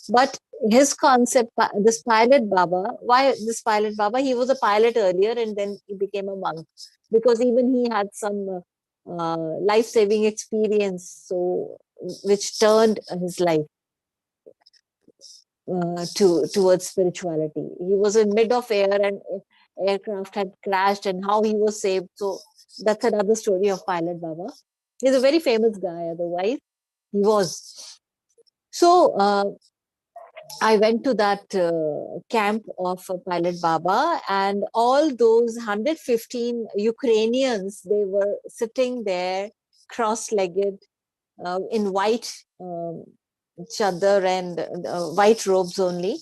S4: But his concept, this Pilot Baba, why this Pilot Baba? He was a pilot earlier and then he became a monk, because even he had some life-saving experience, so which turned his life towards spirituality. He was in mid of air, and aircraft had crashed, and how he was saved. So that's another story of Pilot Baba. He's a very famous guy, otherwise he was. So I went to that camp of Pilot Baba, and all those 115 Ukrainians, they were sitting there cross-legged in white chadar and white robes only.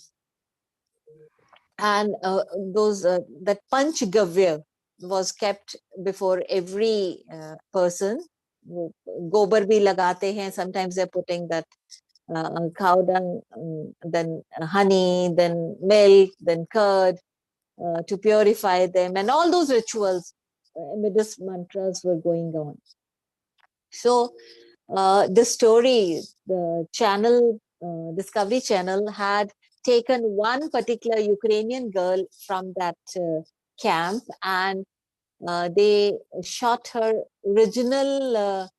S4: And that Panch Gavya was kept before every person. Gobar bhi lagate hain. Sometimes they're putting that cow dung, then honey, then milk, then curd to purify them, and all those rituals, Midas mantras were going on. So the story, the channel, Discovery Channel, had taken one particular Ukrainian girl from that camp, and they shot her original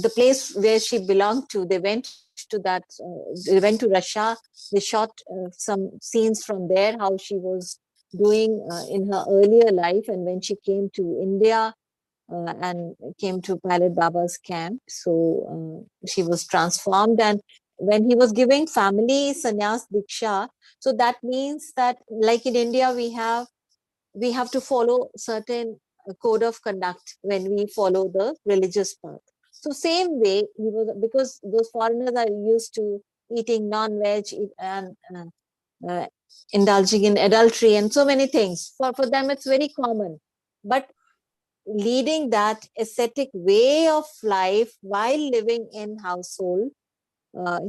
S4: the place where she belonged to. They went to that. They went to Russia. They shot some scenes from there, how she was doing in her earlier life, and when she came to India and came to Pilot Baba's camp. So she was transformed, and when he was giving family sannyas diksha, so that means that, like in India, we have to follow certain code of conduct when we follow the religious path. So same way, he was, because those foreigners are used to eating non-veg and indulging in adultery and so many things. For them, it's very common. But leading that ascetic way of life while living in household,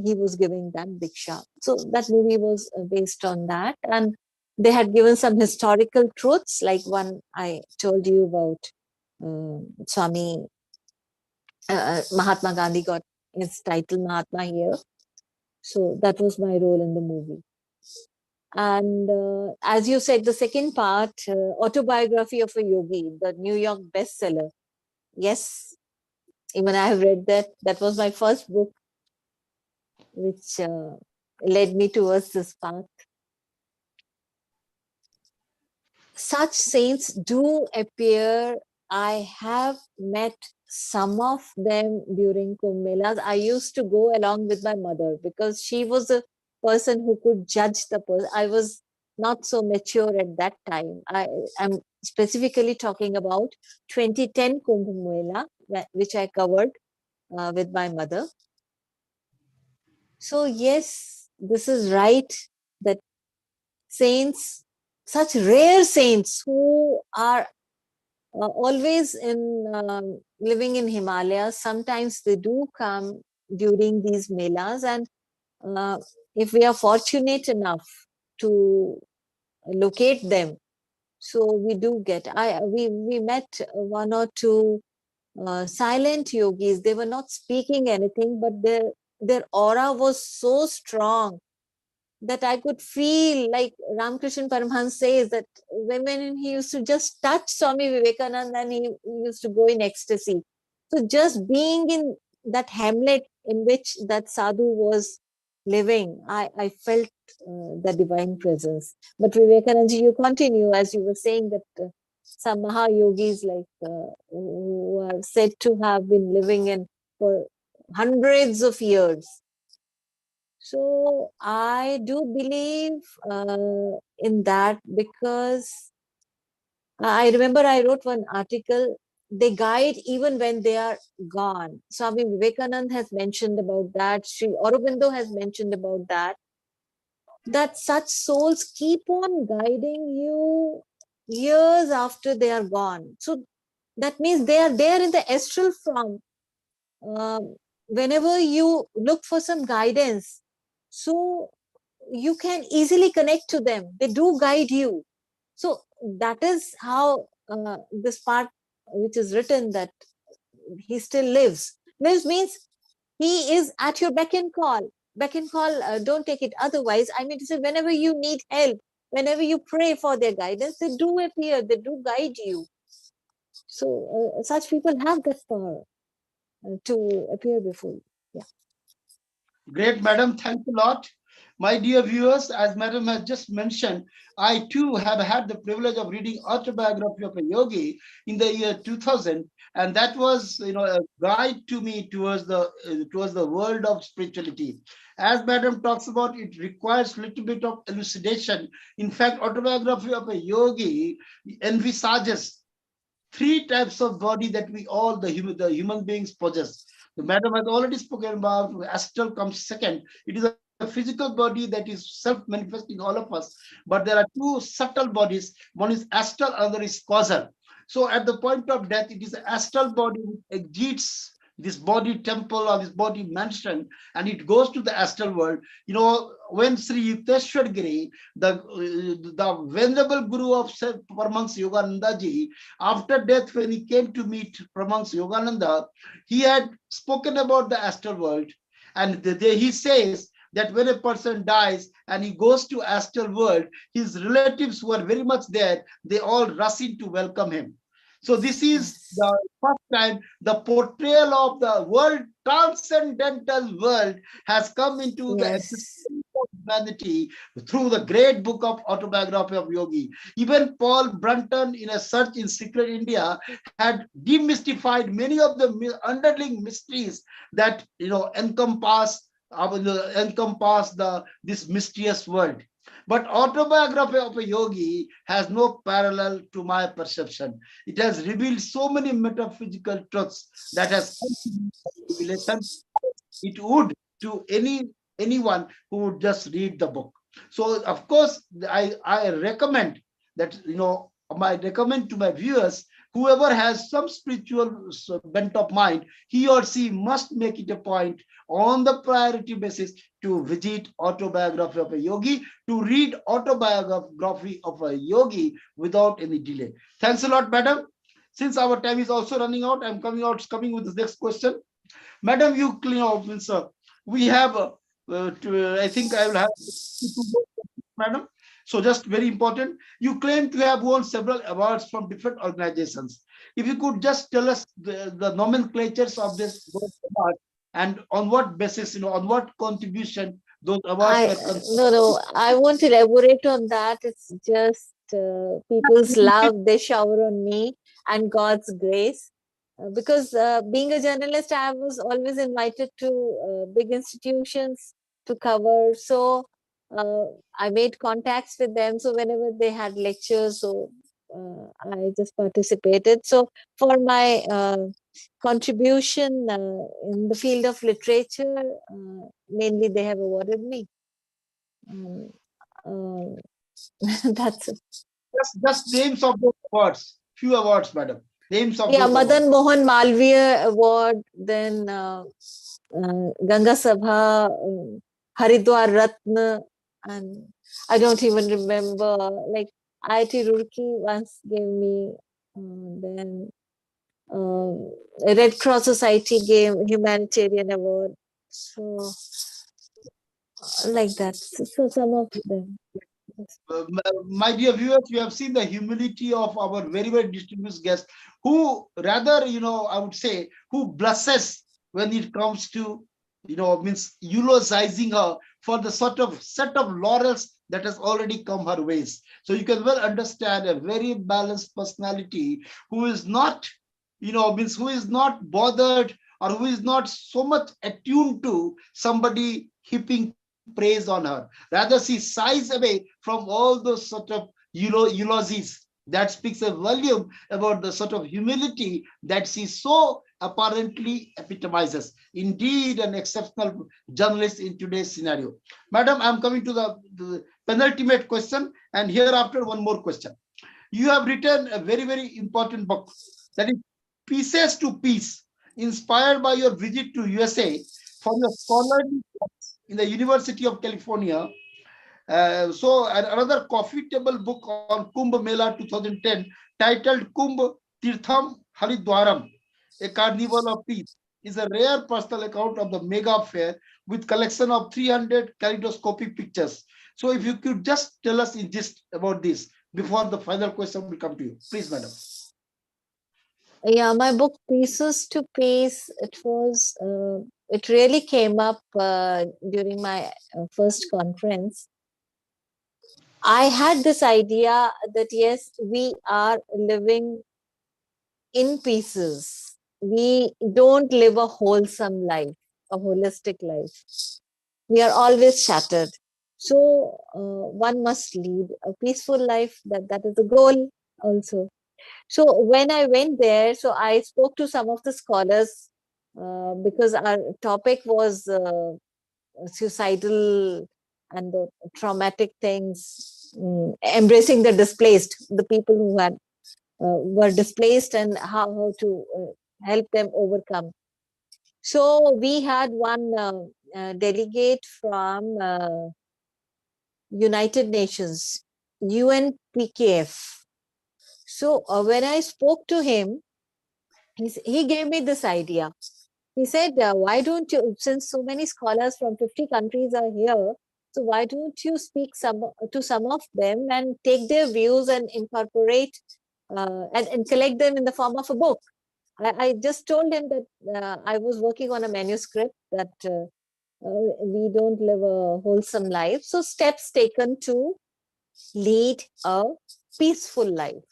S4: he was giving that diksha. So that movie was based on that, and they had given some historical truths, like one I told you about. Swami Mahatma Gandhi got his title Mahatma here, so that was my role in the movie. And as you said, the second part, Autobiography of a Yogi, the New York bestseller. Yes, even I have read that. That was my first book, which led me towards this path. such saints do appear. I have met some of them during Kumbh Melas. I used to go along with my mother because she was a person who could judge the person. I was not so mature at that time. I am specifically talking about 2010 Kumbh Mela, which I covered with my mother. So yes, this is right that saints, such rare saints who are always in living in Himalayas, sometimes they do come during these melas, and uh, if we are fortunate enough to locate them, so we do get. We met one or two silent yogis. They were not speaking anything, but their aura was so strong that I could feel, like Ramakrishna Paramhans says, that when he used to just touch Swami Vivekanand and he used to go in ecstasy. So just being in that hamlet in which that sadhu was living, I felt the divine presence. But Vivekanandji, you continue, as you were saying that some Mahayogis like who are said to have been living in for hundreds of years. So I do believe in that because I remember I wrote one article. They guide even when they are gone. Swami Vivekanand has mentioned about that. Sri Aurobindo has mentioned about that. That such souls keep on guiding you years after they are gone. So that means they are there in the astral form. Whenever you look for some guidance, so you can easily connect to them. They do guide you. So that is how this part which is written that he still lives. Lives means he is at your beck and call. Beck and call, don't take it otherwise. I mean to say, whenever you need help, whenever you pray for their guidance, they do appear, they do guide you. So such people have that power to appear before you. Yeah.
S1: Great, madam. Thanks a lot. My dear viewers, as madam has just mentioned, I too have had the privilege of reading Autobiography of a Yogi in the year 2000, and that was, a guide to me towards the world of spirituality. As madam talks about, it requires a little bit of elucidation. In fact, Autobiography of a Yogi envisages three types of body that we all, the human beings, possess. The madam has already spoken about astral comes second. It is a physical body that is self-manifesting all of us. But there are two subtle bodies. One is astral, other is causal. So at the point of death, it is the astral body which exits this body temple or this body mansion, and it goes to the astral world. When Sri Yukteswar Giri, the venerable guru of Paramahansa Yogananda ji, after death, when he came to meet Paramahansa Yogananda, he had spoken about the astral world. And he says that when a person dies and he goes to astral world, his relatives who are very much there, they all rush in to welcome him. So this is the first time the portrayal of the world, transcendental world, has come into the existence of humanity through the great book of Autobiography of Yogi. Even Paul Brunton, in a search in secret India, had demystified many of the underlying mysteries that encompass this mysterious world. But Autobiography of a Yogi has no parallel to my perception. It has revealed so many metaphysical truths that has revelation it would to anyone who would just read the book. So of course I recommend that I recommend to my viewers, whoever has some spiritual bent of mind, he or she must make it a point on the priority basis to visit Autobiography of a Yogi, to read Autobiography of a Yogi without any delay. Thanks a lot, madam. Since our time is also running out, I'm coming with the next question. Madam, we have, I think I will have madam. So just very important, you claim to have won several awards from different organizations. If you could just tell us the nomenclatures of those awards and on what basis, on what contribution those awards were conferred.
S4: No, I won't elaborate on that. It's just people's love, they shower on me, and God's grace. Because being a journalist, I was always invited to big institutions to cover. So I made contacts with them. So whenever they had lectures, so I just participated. So for my contribution in the field of literature, mainly they have awarded me. Um, that's it.
S1: Just names of the awards. Few awards, madam. Names of
S4: Yeah,
S1: those
S4: Madan
S1: awards.
S4: Mohan Malviya Award, then Ganga Sabha, Haridwar Ratna, and I don't even remember. Like IIT Roorkee once gave me, then Red Cross Society gave humanitarian award. So like that. So some of them.
S1: My dear viewers, we have seen the humility of our very, very distinguished guest, who rather, I would say, who blesses when it comes to, means eulogizing her for the sort of set of laurels that has already come her ways. So you can well understand a very balanced personality who is not, means who is not bothered or who is not so much attuned to somebody heaping praise on her. Rather, she shies away from all those sort of eulogies. That speaks a volume about the sort of humility that she so apparently epitomizes. Indeed, an exceptional journalist in today's scenario. Madam, I'm coming to the penultimate question, and hereafter one more question. You have written a very, very important book, that is Pieces to Peace, inspired by your visit to USA for your scholarly in the University of California. So another coffee table book on Kumbh Mela 2010 titled Kumbh Tirtham Haridwaram, a carnival of peace, is a rare personal account of the mega fair with collection of 300 kaleidoscopic pictures. So if you could just tell us in gist about this before the final question will come to you. Please, madam.
S4: Yeah, my book Pieces to Peace, it really came up during my first conference. I had this idea that yes, we are living in pieces. We don't live a wholesome life, a holistic life. We are always shattered. So one must lead a peaceful life. That is the goal also. So when I went there, so I spoke to some of the scholars because our topic was suicidal and the traumatic things, embracing the displaced, the people who had were displaced, and how to help them overcome. So we had one delegate from United Nations, UNPKF. So when I spoke to him, he gave me this idea. He said, why don't you, since so many scholars from 50 countries are here, so why don't you speak to some of them and take their views and incorporate and collect them in the form of a book? I just told him that I was working on a manuscript, that we don't live a wholesome life. So steps taken to lead a peaceful life.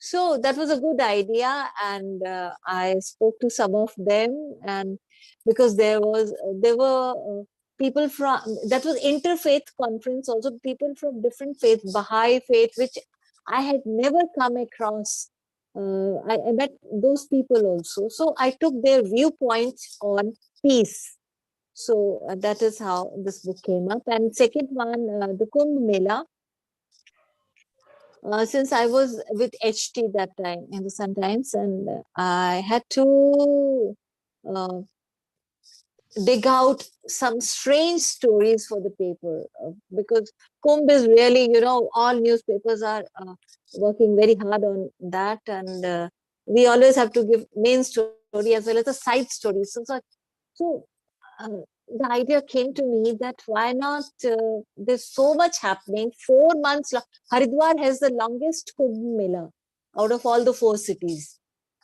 S4: So that was a good idea, and I spoke to some of them, and because there were people from, that was interfaith conference also, people from different faiths, Baha'i faith, which I had never come across. I met those people also. So I took their viewpoints on peace. So that is how this book came up. And second one, the Kumbh Mela. Since I was with HT that time, Hindustan Times, and I had to uh, dig out some strange stories for the paper because Kumbh is really, all newspapers are working very hard on that, and we always have to give main story as well as a side story. So uh, the idea came to me that why not? There's so much happening. 4 months. Haridwar has the longest Kumbh Mela out of all the 4 cities.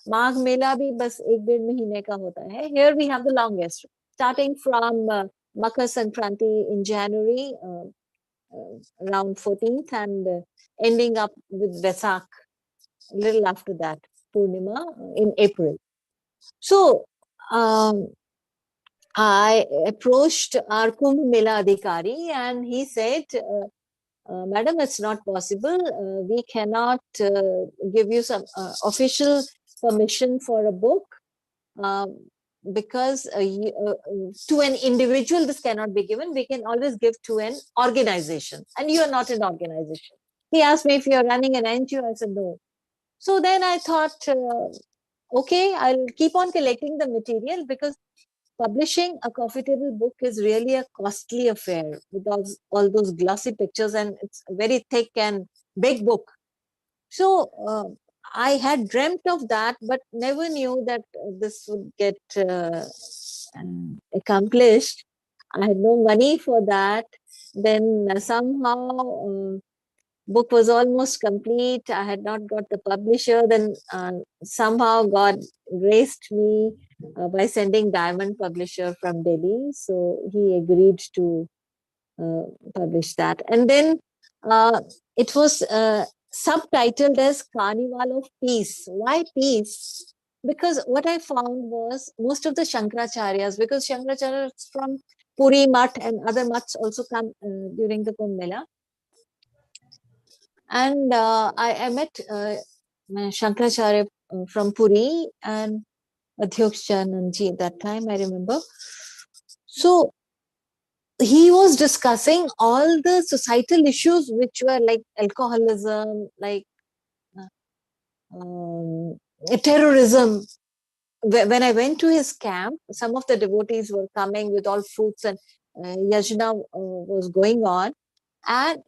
S4: Magh Mela bhi bas 1-1.5 ka hota hai. Here we have the longest, starting from Makar Sankranti in January, around 14th, and ending up with Vesak, a little after that, Purnima, in April. So I approached our Kumbh Mela Adhikari and he said, Madam, it's not possible. We cannot give you some official permission for a book because to an individual this cannot be given. We can always give to an organization, and you are not an organization. He asked me if you are running an NGO. I said no. So then I thought, okay, I'll keep on collecting the material because publishing a coffee table book is really a costly affair with all those glossy pictures, and it's a very thick and big book. So I had dreamt of that, but never knew that this would get accomplished. I had no money for that. Then somehow book was almost complete. I had not got the publisher. Then somehow God graced me by sending Diamond Publisher from Delhi. So he agreed to publish that. And then it was subtitled as Carnival of Peace. Why peace? Because what I found was most of the Shankaracharyas, because Shankaracharyas from Puri Mutt and other mutts also come during the Kumbh Mela. And I met Shankaracharya from Puri and Adhyokshananji at that time, I remember. So he was discussing all the societal issues which were like alcoholism, like terrorism. When I went to his camp, some of the devotees were coming with all fruits and yajna was going on. And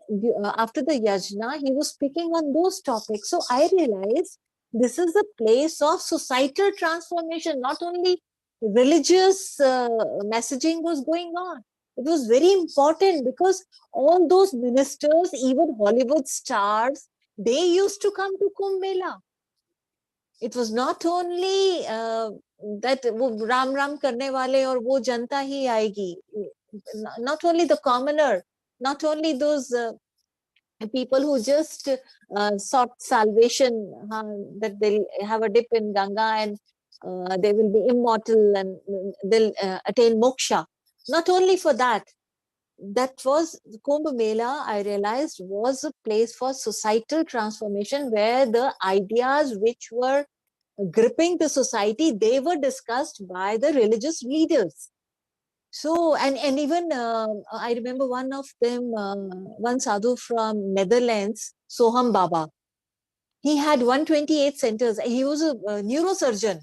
S4: after the yajna, he was speaking on those topics. So I realized this is a place of societal transformation, not only religious messaging was going on. It was very important because all those ministers, even Hollywood stars, they used to come to Kumbh Mela. It was not only that wo Ram Ram karne wale or wo janta hi aayegi. Not only the commoner, not only those people who just sought salvation, that they'll have a dip in Ganga and they will be immortal and they'll attain moksha. Not only for that, that was Kumbh Mela, I realized, was a place for societal transformation where the ideas which were gripping the society, they were discussed by the religious leaders. So, and even I remember one of them, one sadhu from Netherlands, Soham Baba. He had 128 centers. He was a neurosurgeon.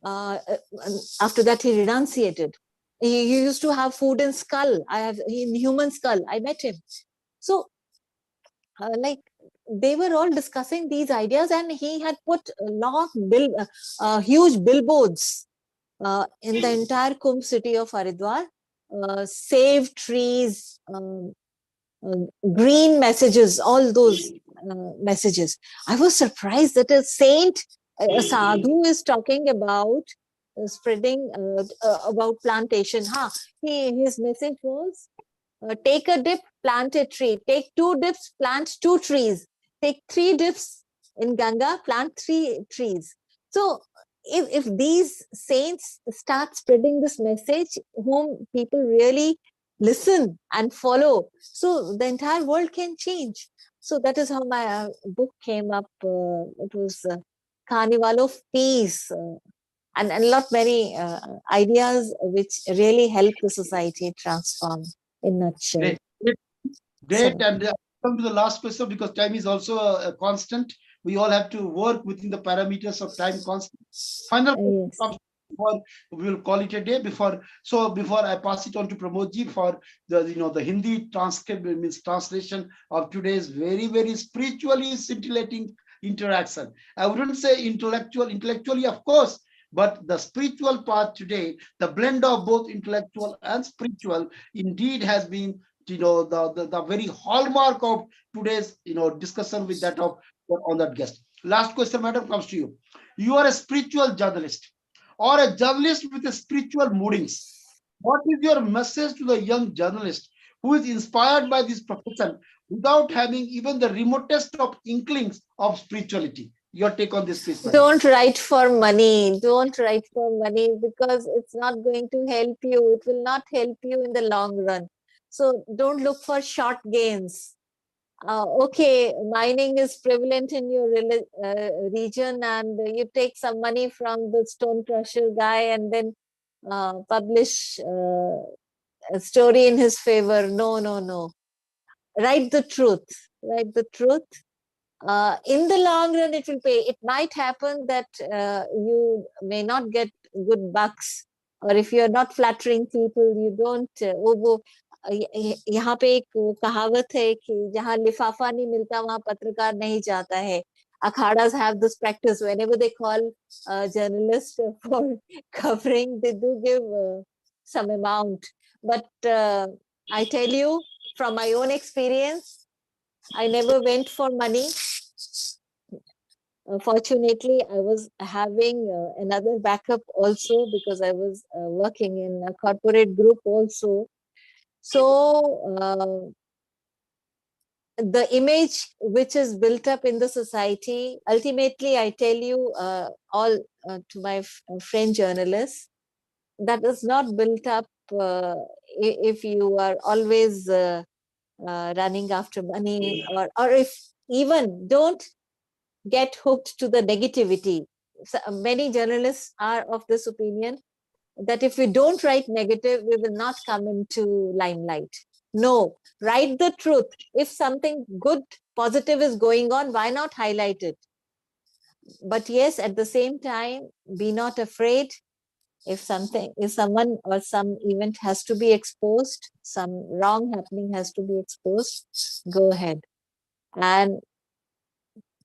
S4: After that, he renunciated. He used to have food in skull. In human skull. I met him. So, like they were all discussing these ideas, and he had put a lot of huge billboards in the entire Kumbh city of Haridwar, save trees, green messages, all those messages. I was surprised that a saint, a sadhu, is talking about spreading about plantation. His message was, take a dip, plant a tree. Take 2 dips, plant 2 trees. Take 3 dips in Ganga, plant 3 trees. So if these saints start spreading this message, whom people really listen and follow, so the entire world can change. So that is how my book came up. It was Carnival of Peace, and a lot many ideas which really help the society transform in a nutshell.
S1: Great. And come to the last question, because time is also a constant. We all have to work within the parameters of time constant. Final question before we will call it a day. Before I pass it on to Pramodji for the Hindi transcript, means translation of today's very, very spiritually scintillating interaction. I wouldn't say intellectually, of course, but the spiritual part today, the blend of both intellectual and spiritual, indeed has been the very hallmark of today's discussion with that of on that guest. Last question, madam, comes to you. You are a spiritual journalist or a journalist with a spiritual moodings. What is your message to the young journalist who is inspired by this profession without having even the remotest of inklings of spirituality. Your take on this, please, madam.
S4: Don't write for money. Don't write for money because it's not going to help you. It will not help you in the long run. So don't look for short gains. Okay, mining is prevalent in your region, and you take some money from the stone crusher guy and then publish a story in his favor. No, no, no. Write the truth. Write the truth. In the long run, it will pay. It might happen that you may not get good bucks, or if you're not flattering people, you don't. यहाँ पे एक कहावत है कि जहाँ लिफाफा नहीं मिलता वहाँ पत्रकार नहीं जाता है. Akhadas have this practice. Whenever they call a journalist for covering, they do give some amount. But I tell you, from my own experience, I never went for money. Fortunately, I was having another backup also because I was working in a corporate group also. So the image which is built up in the society, ultimately, I tell you all to my friend journalists, that is not built up if you are always running after money, or if even don't get hooked to the negativity. So many journalists are of this opinion that if we don't write negative, we will not come into limelight. No, write the truth. If something good, positive is going on, why not highlight it? But yes, at the same time, be not afraid. If someone or some event has to be exposed, some wrong happening has to be exposed, go ahead. And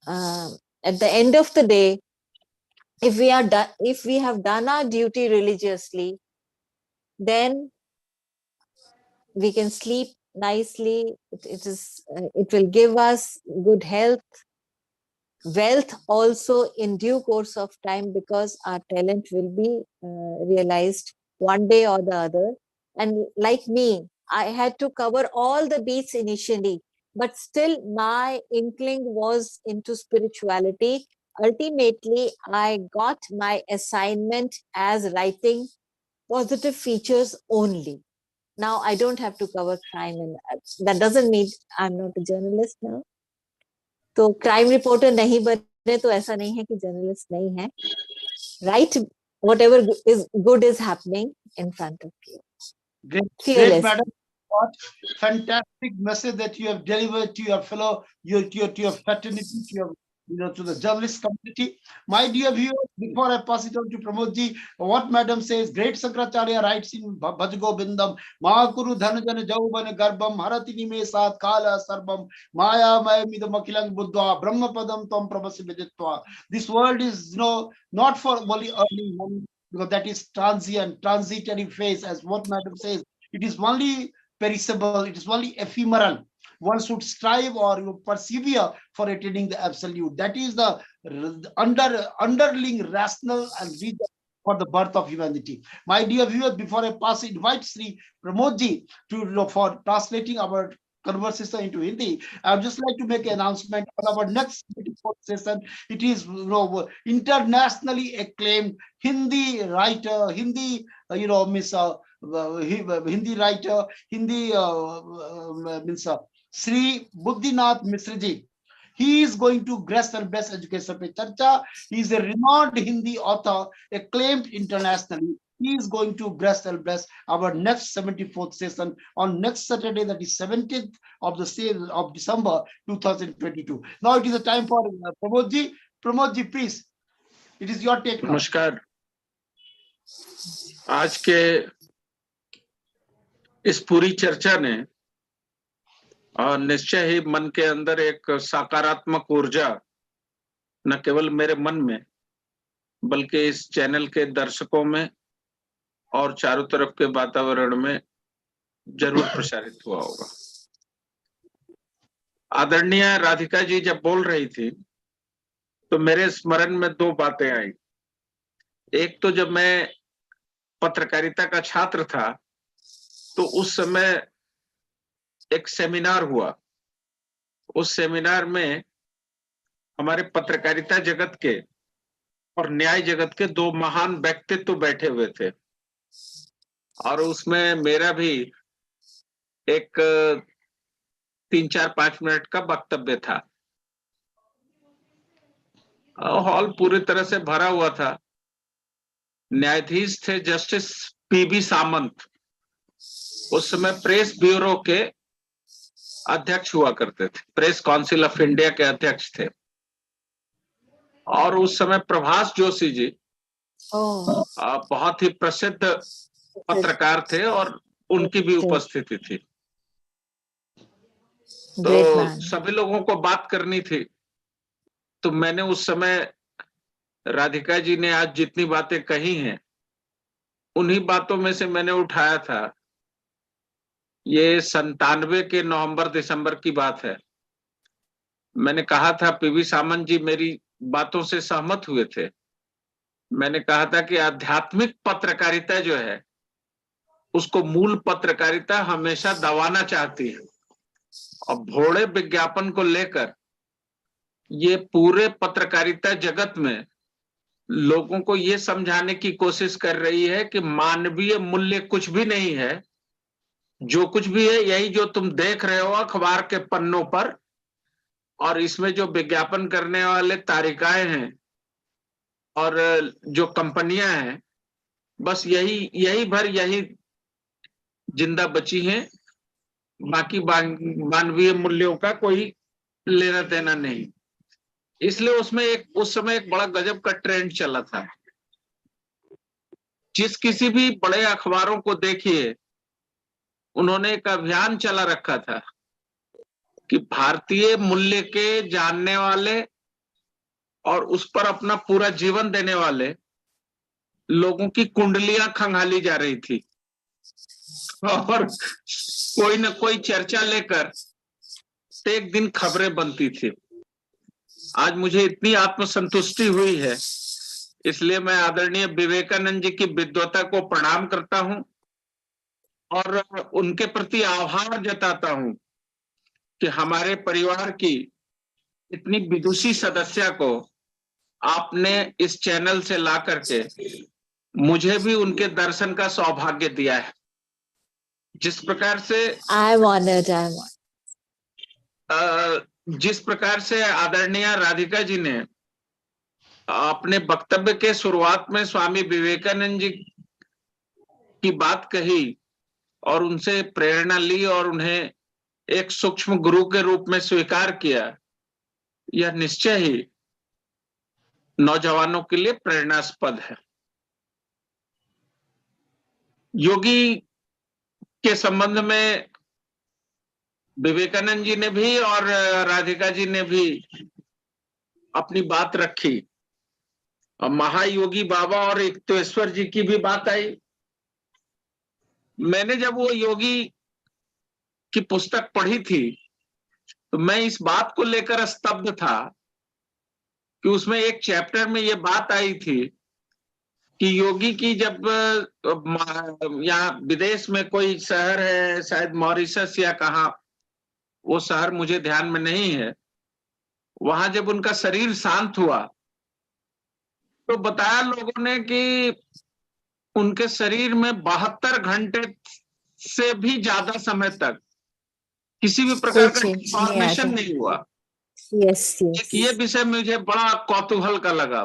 S4: at the end of the day, if we have done our duty religiously, then we can sleep nicely. It will give us good health, wealth also in due course of time, because our talent will be realized one day or the other. And like me, I had to cover all the beats initially, but still my inkling was into spirituality. Ultimately, I got my assignment as writing positive features only. Now I don't have to cover crime, and that doesn't mean I'm not a journalist now. तो crime reporter नहीं बने तो ऐसा नहीं है कि journalist नहीं है. Write whatever is good is happening in front of you.
S1: Great, madam. What fantastic message that you have delivered to your fellow, to your fraternity, to the journalist community. My dear viewers, before I pass it on to Pramodji, what madam says, great Sankaracharya writes in Bhajgo Bindam, Mahakuru Dhanajana Jaubana Garbam, Haratini Me Sat Kala Sarbam, Maya Midamakilang Buddha, Brahma Padam Tom Prabhasibhajitva. This world is not for only earning money, because that is transitory phase, as what madam says. It is only perishable, it is only ephemeral. One should strive or persevere for attaining the absolute. That is the underlying rational and reason for the birth of humanity. My dear viewers, before I pass, invite Sri Pramodji for translating our conversation into Hindi. I would just like to make an announcement on our next session. It is internationally acclaimed Hindi writer, Hindi Hindi writer, Hindi Sri Buddhinath Misraji. He is going to grace and bless Education Pe Charcha. He is a renowned Hindi author, acclaimed internationally. He is going to grace and bless our next 74th session on next Saturday, that is 17th of December 2022. Now it is a time for Pramodji. Pramodji, please. It is your take now.
S2: नमस्कार. आज के इस पूरी चर्चा ने निश्चय ही मन के अंदर एक सकारात्मक ऊर्जा न केवल मेरे मन में बल्कि इस चैनल के दर्शकों में और चारों तरफ के वातावरण में जरूर प्रसारित हुआ होगा. आदरणीय राधिका जी जब बोल रही थी तो मेरे स्मरण में दो बातें आई. एक तो जब मैं पत्रकारिता का छात्र था तो उस समय एक सेमिनार हुआ उस सेमिनार में हमारे पत्रकारिता जगत के और न्याय जगत के दो महान व्यक्तित्व बैठे हुए थे, और उसमें मेरा भी एक 3-4-5 मिनट का वक्तव्य था। हॉल पूरी तरह से भरा हुआ था। न्यायाधीश थे जस्टिस पीबी सामंत, उस समय प्रेस ब्यूरो के अध्यक्ष हुआ करते थे, प्रेस काउंसिल ऑफ इंडिया के अध्यक्ष थे। और उस समय प्रभास जोशी जी बहुत ही प्रसिद्ध पत्रकार थे और उनकी भी उपस्थिति थी। तो सभी लोगों को बात करनी थी। तो मैंने उस समय, राधिका जी ने आज जितनी बातें कही हैं, उन्हीं बातों में से मैंने उठाया था। ये 97 के नवंबर-दिसंबर की बात है। मैंने कहा था, पीवी सामंत जी मेरी बातों से सहमत हुए थे। मैंने कहा था कि आध्यात्मिक पत्रकारिता जो है, उसको मूल पत्रकारिता हमेशा दबाना चाहती है, और भोड़े विज्ञापन को लेकर ये पूरे पत्रकारिता जगत में लोगों को ये समझाने की कोशिश कर रही है कि मानवीय मूल्य कुछ भी नहीं है। जो कुछ भी है यही जो तुम देख रहे हो अखबार के पन्नों पर, और इसमें जो विज्ञापन करने वाले तारिकाएं हैं और जो कंपनियां हैं, बस यही जिंदा बची हैं। बाकी मानवीय मूल्यों का कोई लेना देना नहीं। इसलिए उस समय एक बड़ा गजब का ट्रेंड चला था। जिस किसी भी बड़े अखबारों को देखिए, उन्होंने एक अभियान चला रखा था कि भारतीय मूल्य के जानने वाले और उस पर अपना पूरा जीवन देने वाले लोगों की कुंडलियां खंगाली जा रही थी, और कोई न कोई चर्चा लेकर एक दिन खबरें बनती थी। आज मुझे इतनी आत्मसंतुष्टि हुई है, इसलिए मैं आदरणीय विवेकानंद जी की विद्वता को प्रणाम करता हूं और उनके प्रति आभार जताता हूं कि हमारे परिवार की इतनी विदुषी सदस्य को आपने इस चैनल से ला करके मुझे भी उनके दर्शन का सौभाग्य दिया है। जिस प्रकार से जिस प्रकार से आदरणीय राधिका जी ने अपने वक्तव्य के शुरुआत में स्वामी विवेकानंद जी की बात कही और उनसे प्रेरणा ली और उन्हें एक सूक्ष्म गुरु के रूप में स्वीकार किया, यह निश्चय ही नौजवानों के लिए प्रेरणास्पद है। योगी के संबंध में विवेकानंद जी ने भी और राधिका जी ने भी अपनी बात रखी, और महायोगी बाबा और एकतेश्वर जी की भी बात आई। मैंने जब वो योगी की पुस्तक पढ़ी थी तो मैं इस बात को लेकर स्तब्ध था कि उसमें एक चैप्टर में ये बात आई थी कि योगी की जब यहाँ विदेश में कोई शहर है, शायद मॉरिशस या कहाँ, वो शहर मुझे ध्यान में नहीं है, वहां जब उनका शरीर शांत हुआ तो बताया लोगों ने कि उनके शरीर में 72 घंटे से भी ज्यादा समय तक किसी भी प्रकार का डिफॉर्मेशन नहीं हुआ। एक ये विषय मुझे बड़ा कौतूहल का लगा,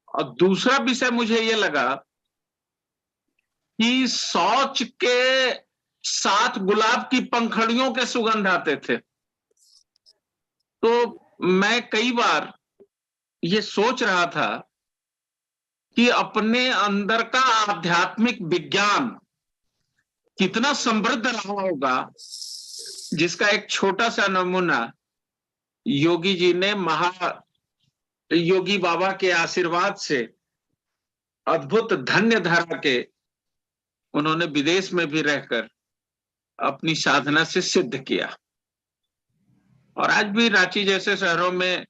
S2: और दूसरा विषय मुझे ये लगा कि शौच के साथ गुलाब की पंखड़ियों के सुगंध आते थे। तो मैं कई बार ये सोच रहा था कि अपने अंदर का आध्यात्मिक विज्ञान कितना समृद्ध रहा होगा, जिसका एक छोटा सा नमूना योगी जी ने योगी बाबा के आशीर्वाद से अद्भुत धन्य धरा के उन्होंने विदेश में भी रहकर अपनी साधना से सिद्ध किया। और आज भी रांची जैसे शहरों में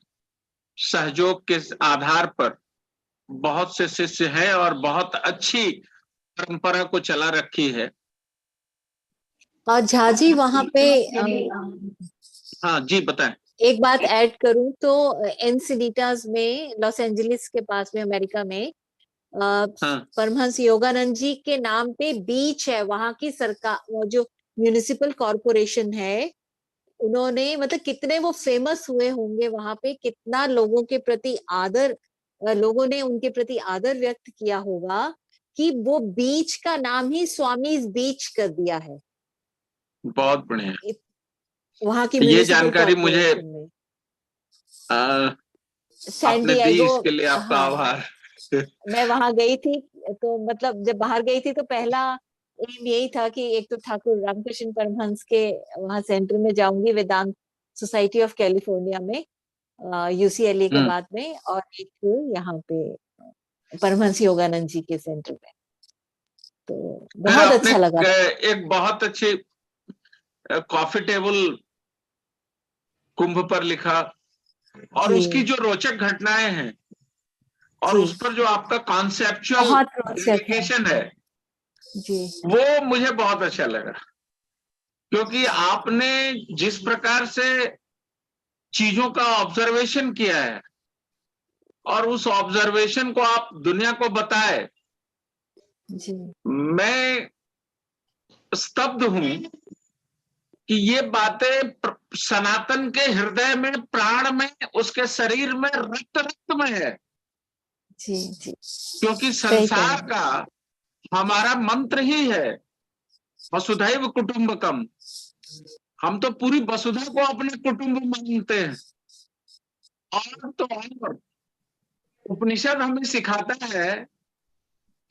S2: सहयोग के आधार पर बहुत से शिष्य हैं और बहुत अच्छी परंपरा को चला रखी है।
S4: और झाजी वहां पे
S2: हाँ जी बताएं।
S4: एक बात ऐड करूं तो एनसिडिटास में, लॉस एंजलिस के पास में, अमेरिका में,
S2: हाँ
S4: परमहंस योगानंद जी के नाम पे बीच है। वहां की सरकार, वो जो म्यूनिसिपल कॉरपोरेशन है, उन्होंने मतलब कितने वो फेमस हुए होंगे वहां पे, कितना लोगों के प्रति आदर, लोगों ने उनके प्रति आदर व्यक्त किया होगा कि वो बीच का नाम ही स्वामी बीच कर दिया है
S2: बहुत बढ़िया।
S4: वहां की
S2: ये
S4: म्यूनिसिपल
S2: जानकारी मुझे
S4: कॉरपोरेशन में। सैन
S2: आपने दी,
S4: डिएगो,
S2: इसके लिए आपका
S4: हाँ,
S2: आभार।
S4: मैं वहां गई थी। तो मतलब जब बाहर गई थी तो पहला एम यही था कि एक तो ठाकुर रामकृष्ण परमहंस के वहां सेंटर में जाऊंगी, वेदांत सोसाइटी ऑफ कैलिफोर्निया में, यूसीएलए के बाद में, और एक यहाँ पे परमहंस योगानंद जी के सेंटर में। तो
S2: फिर
S4: बहुत
S2: आपने
S4: अच्छा लगा।
S2: एक बहुत अच्छी कॉफी टेबल कुंभ पर लिखा, और उसकी
S4: जी
S2: जो रोचक घटनाएं हैं और
S4: जी,
S2: उस पर जो आपका कॉन्सेप्चुअल
S4: बहुत रोचक है।
S2: डेडिकेशन है,
S4: जी
S2: वो मुझे बहुत अच्छा लगा। क्योंकि आपने जिस प्रकार से चीजों का ऑब्जर्वेशन किया है और उस ऑब्जर्वेशन को आप दुनिया को बताए,
S4: जी
S2: मैं स्तब्ध हूं कि ये बातें सनातन के हृदय में, प्राण में, उसके शरीर में, रक्त रक्त में है।
S4: जी जी,
S2: क्योंकि
S4: सही कह रहे
S2: संसार
S4: हैं।
S2: का हमारा मंत्र ही है वसुधैव कुटुंबकम। हम तो पूरी वसुधा को अपने कुटुंब मानते हैं। और तो और उपनिषद हमें सिखाता है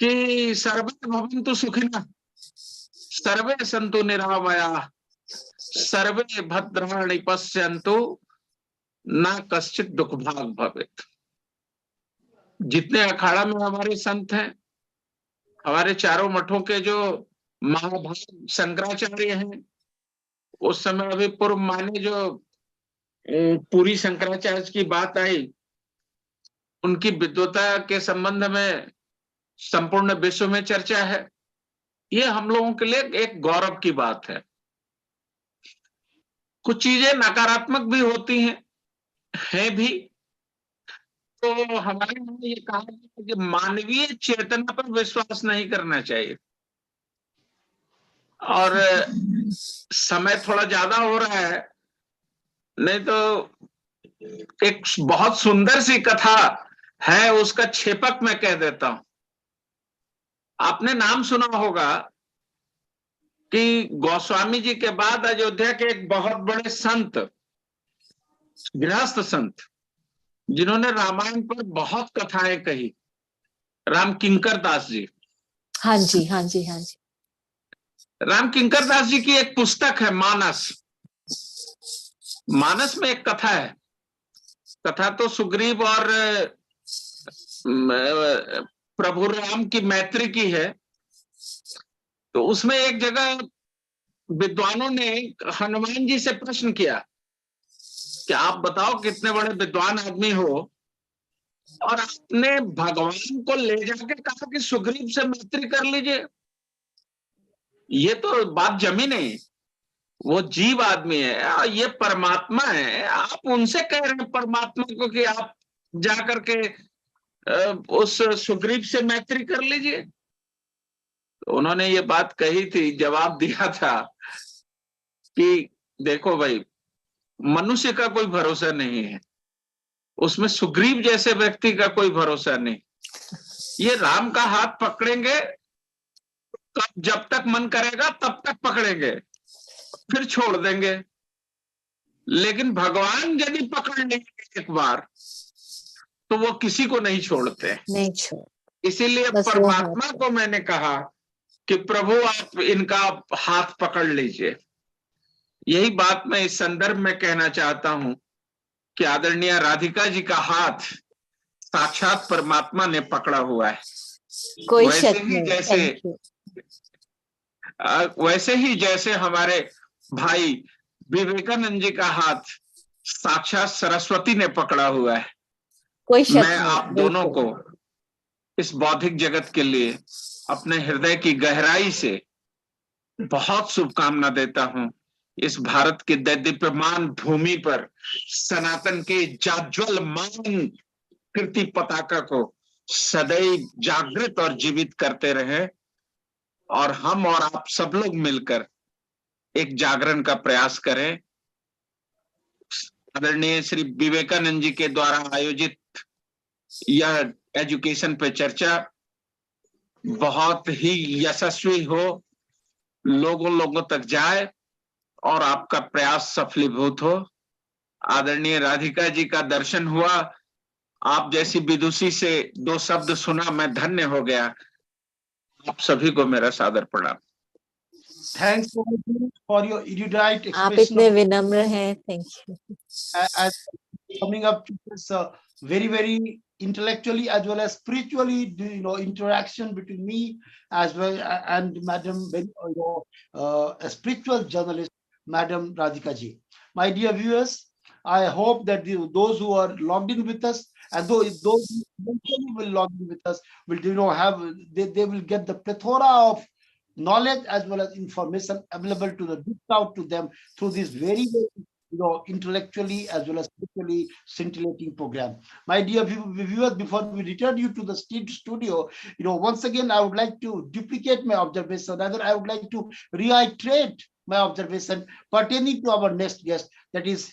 S2: कि सर्वे भवन्तु सुखिनः, सर्वे सन्तु निरामयाः, सर्वे भद्राणि पश्यन्तु, ना कश्चित दुख भाग भवेत्। जितने अखाड़ा में हमारे संत हैं, हमारे चारों मठों के जो महाभाग शंकराचार्य हैं, उस समय अभी पूर्व माने जो पूरी शंकराचार्य की बात आई, उनकी विद्वता के संबंध में संपूर्ण विश्व में चर्चा है। ये हम लोगों के लिए एक गौरव की बात है। कुछ चीजें नकारात्मक भी होती हैं भी। तो हमारे यहाँ ये कहा गया कि मानवीय चेतना पर विश्वास नहीं करना चाहिए। और समय थोड़ा ज्यादा हो रहा है, नहीं तो एक बहुत सुंदर सी कथा है, उसका छेपक मैं कह देता हूं। आपने नाम सुना होगा कि गोस्वामी जी के बाद अयोध्या के एक बहुत बड़े संत, गृहस्थ संत, जिन्होंने रामायण पर बहुत कथाएं कही, राम किंकर दास जी।
S4: हाँ जी हाँ जी हाँ जी।
S2: राम किंकर दास जी की एक पुस्तक है मानस। मानस में एक कथा है। कथा तो सुग्रीव और प्रभु राम की मैत्री की है। तो उसमें एक जगह विद्वानों ने हनुमान जी से प्रश्न किया कि आप बताओ कितने बड़े विद्वान आदमी हो, और आपने भगवान को ले जाके कहा कि सुग्रीव से मैत्री कर लीजिए। ये तो बात जमी नहीं। वो जीव आदमी है, ये परमात्मा है, आप उनसे कह रहे हैं परमात्मा को कि आप जाकर के उस सुग्रीव से मैत्री कर लीजिए। तो उन्होंने ये बात कही थी, जवाब दिया था कि देखो भाई, मनुष्य का कोई भरोसा नहीं है, उसमें सुग्रीव जैसे व्यक्ति का कोई भरोसा नहीं। ये राम का हाथ पकड़ेंगे, जब तक मन करेगा तब तक पकड़ेंगे, फिर छोड़ देंगे। लेकिन भगवान यदि पकड़ लेंगे एक बार, तो वो किसी को नहीं छोड़ते।
S4: नहीं छोड़,
S2: इसीलिए
S4: बस वो
S2: परमात्मा
S4: हाथ।
S2: को मैंने कहा कि प्रभु आप इनका हाथ पकड़ लीजिए। यही बात मैं इस संदर्भ में कहना चाहता हूं कि आदरणीय राधिका जी का हाथ साक्षात परमात्मा ने पकड़ा हुआ है।
S4: कोई
S2: वैसे
S4: शक
S2: ही
S4: नहीं।
S2: जैसे
S4: थैंक यू।
S2: वैसे ही जैसे हमारे भाई विवेकानंद जी का हाथ साक्षात सरस्वती ने पकड़ा हुआ है।
S4: कोई शक
S2: मैं
S4: नहीं,
S2: आप दोनों
S4: बिल्कुल।
S2: को इस बौद्धिक जगत के लिए अपने हृदय की गहराई से बहुत शुभकामना देता हूं। इस भारत की दैदीप्यमान भूमि पर सनातन के जाज्वल्यमान कीर्ति पताका को सदैव जागृत और जीवित करते रहे, और हम और आप सब लोग मिलकर एक जागरण का प्रयास करें। आदरणीय श्री विवेकानंद जी के द्वारा आयोजित यह एजुकेशन पे चर्चा बहुत ही यशस्वी हो, लोगों तक जाए और आपका प्रयास सफलीभूत हो। आदरणीय राधिका जी का दर्शन हुआ, आप जैसी विदुषी से 2 शब्द सुना, मैं धन्य हो गया। आप सभी को मेरा सादर प्रणाम।
S1: Thanks for your erudite
S4: आप
S1: expression
S4: इतने
S1: of
S4: विनम्र हैं, thank you.
S1: as coming up to this very intellectually as well as spiritually, interaction between me as well and Madam, a spiritual journalist, Madam Radhika ji. My dear viewers, I hope that those who are logged in with us and those who eventually will log in with us will, they will get the plethora of knowledge as well as information available to dish out to them through this very intellectually as well as spiritually scintillating program. My dear viewers, before we return you to the studio, once again I would like to duplicate my observation. Rather, I would like to reiterate my observation pertaining to our next guest, that is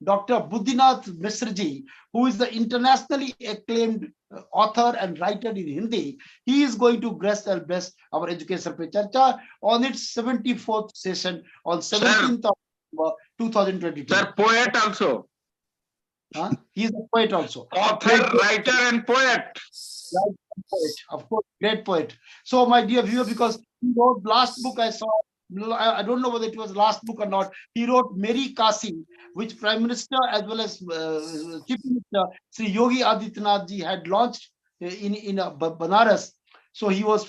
S1: Dr. Buddhinath Misraji, who is the internationally acclaimed author and writer in Hindi. He is going to grace and bless our Education Pe Charcha on its 74th session on 17th of October 2022.
S2: Sir, poet also.
S1: He is a poet also.
S2: Author, writer and poet.
S1: Poet, of course, great poet. So, my dear viewer, because he wrote last book I saw, I don't know whether it was last book or not. He wrote Meri Kasi, which Prime Minister as well as Chief Minister Sri Yogi Adityanath ji had launched in Banaras. So he was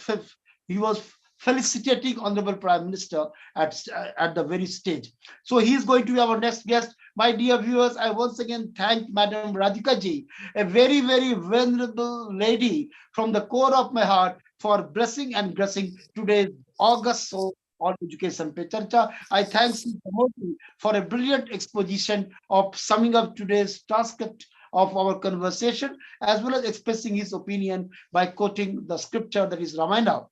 S1: felicitating Honorable Prime Minister at the very stage. So he is going to be our next guest. My dear viewers, I once again thank Madam Radhika ji, a very venerable lady from the core of my heart, for blessing and gracing today's August show on Education Pe Charcha. I thank Sri Pramod for a brilliant exposition of summing up today's transcript of our conversation, as well as expressing his opinion by quoting the scripture, that is Ramayana.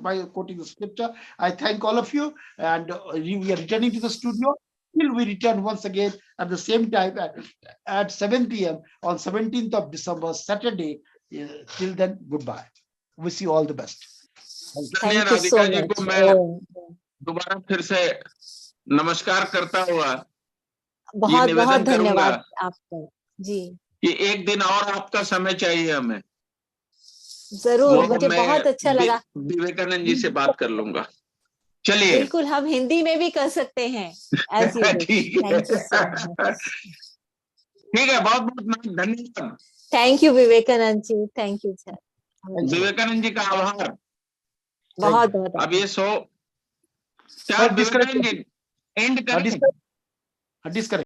S1: By quoting the scripture, I thank all of you, and we are returning to the studio. Till we return once again at the same time at 7 p.m. on 17th of December, Saturday. Till then, goodbye. Wish you all the best.
S2: आदरणीय राधिका जी को मैं दोबारा फिर से नमस्कार करता हुआ
S4: बहुत बहुत
S2: निवेदन
S4: धन्यवाद
S2: करूंगा
S4: आपका जी।
S2: कि एक दिन और आपका समय चाहिए हमें।
S4: जरूर, मुझे बहुत अच्छा लगा।
S2: विवेकानंद जी से बात कर लूंगा। चलिए,
S4: बिल्कुल, हम हिंदी में भी कर सकते हैं as you wish. Thank you so much.
S2: ठीक है, बहुत बहुत धन्यवाद।
S4: Thank you Vivekanand ji, thank you sir.
S2: Vivekanand ji का आभार।
S4: बहुत बहुत
S2: अब ये शो क्या विवेकानंद जी एंड करें?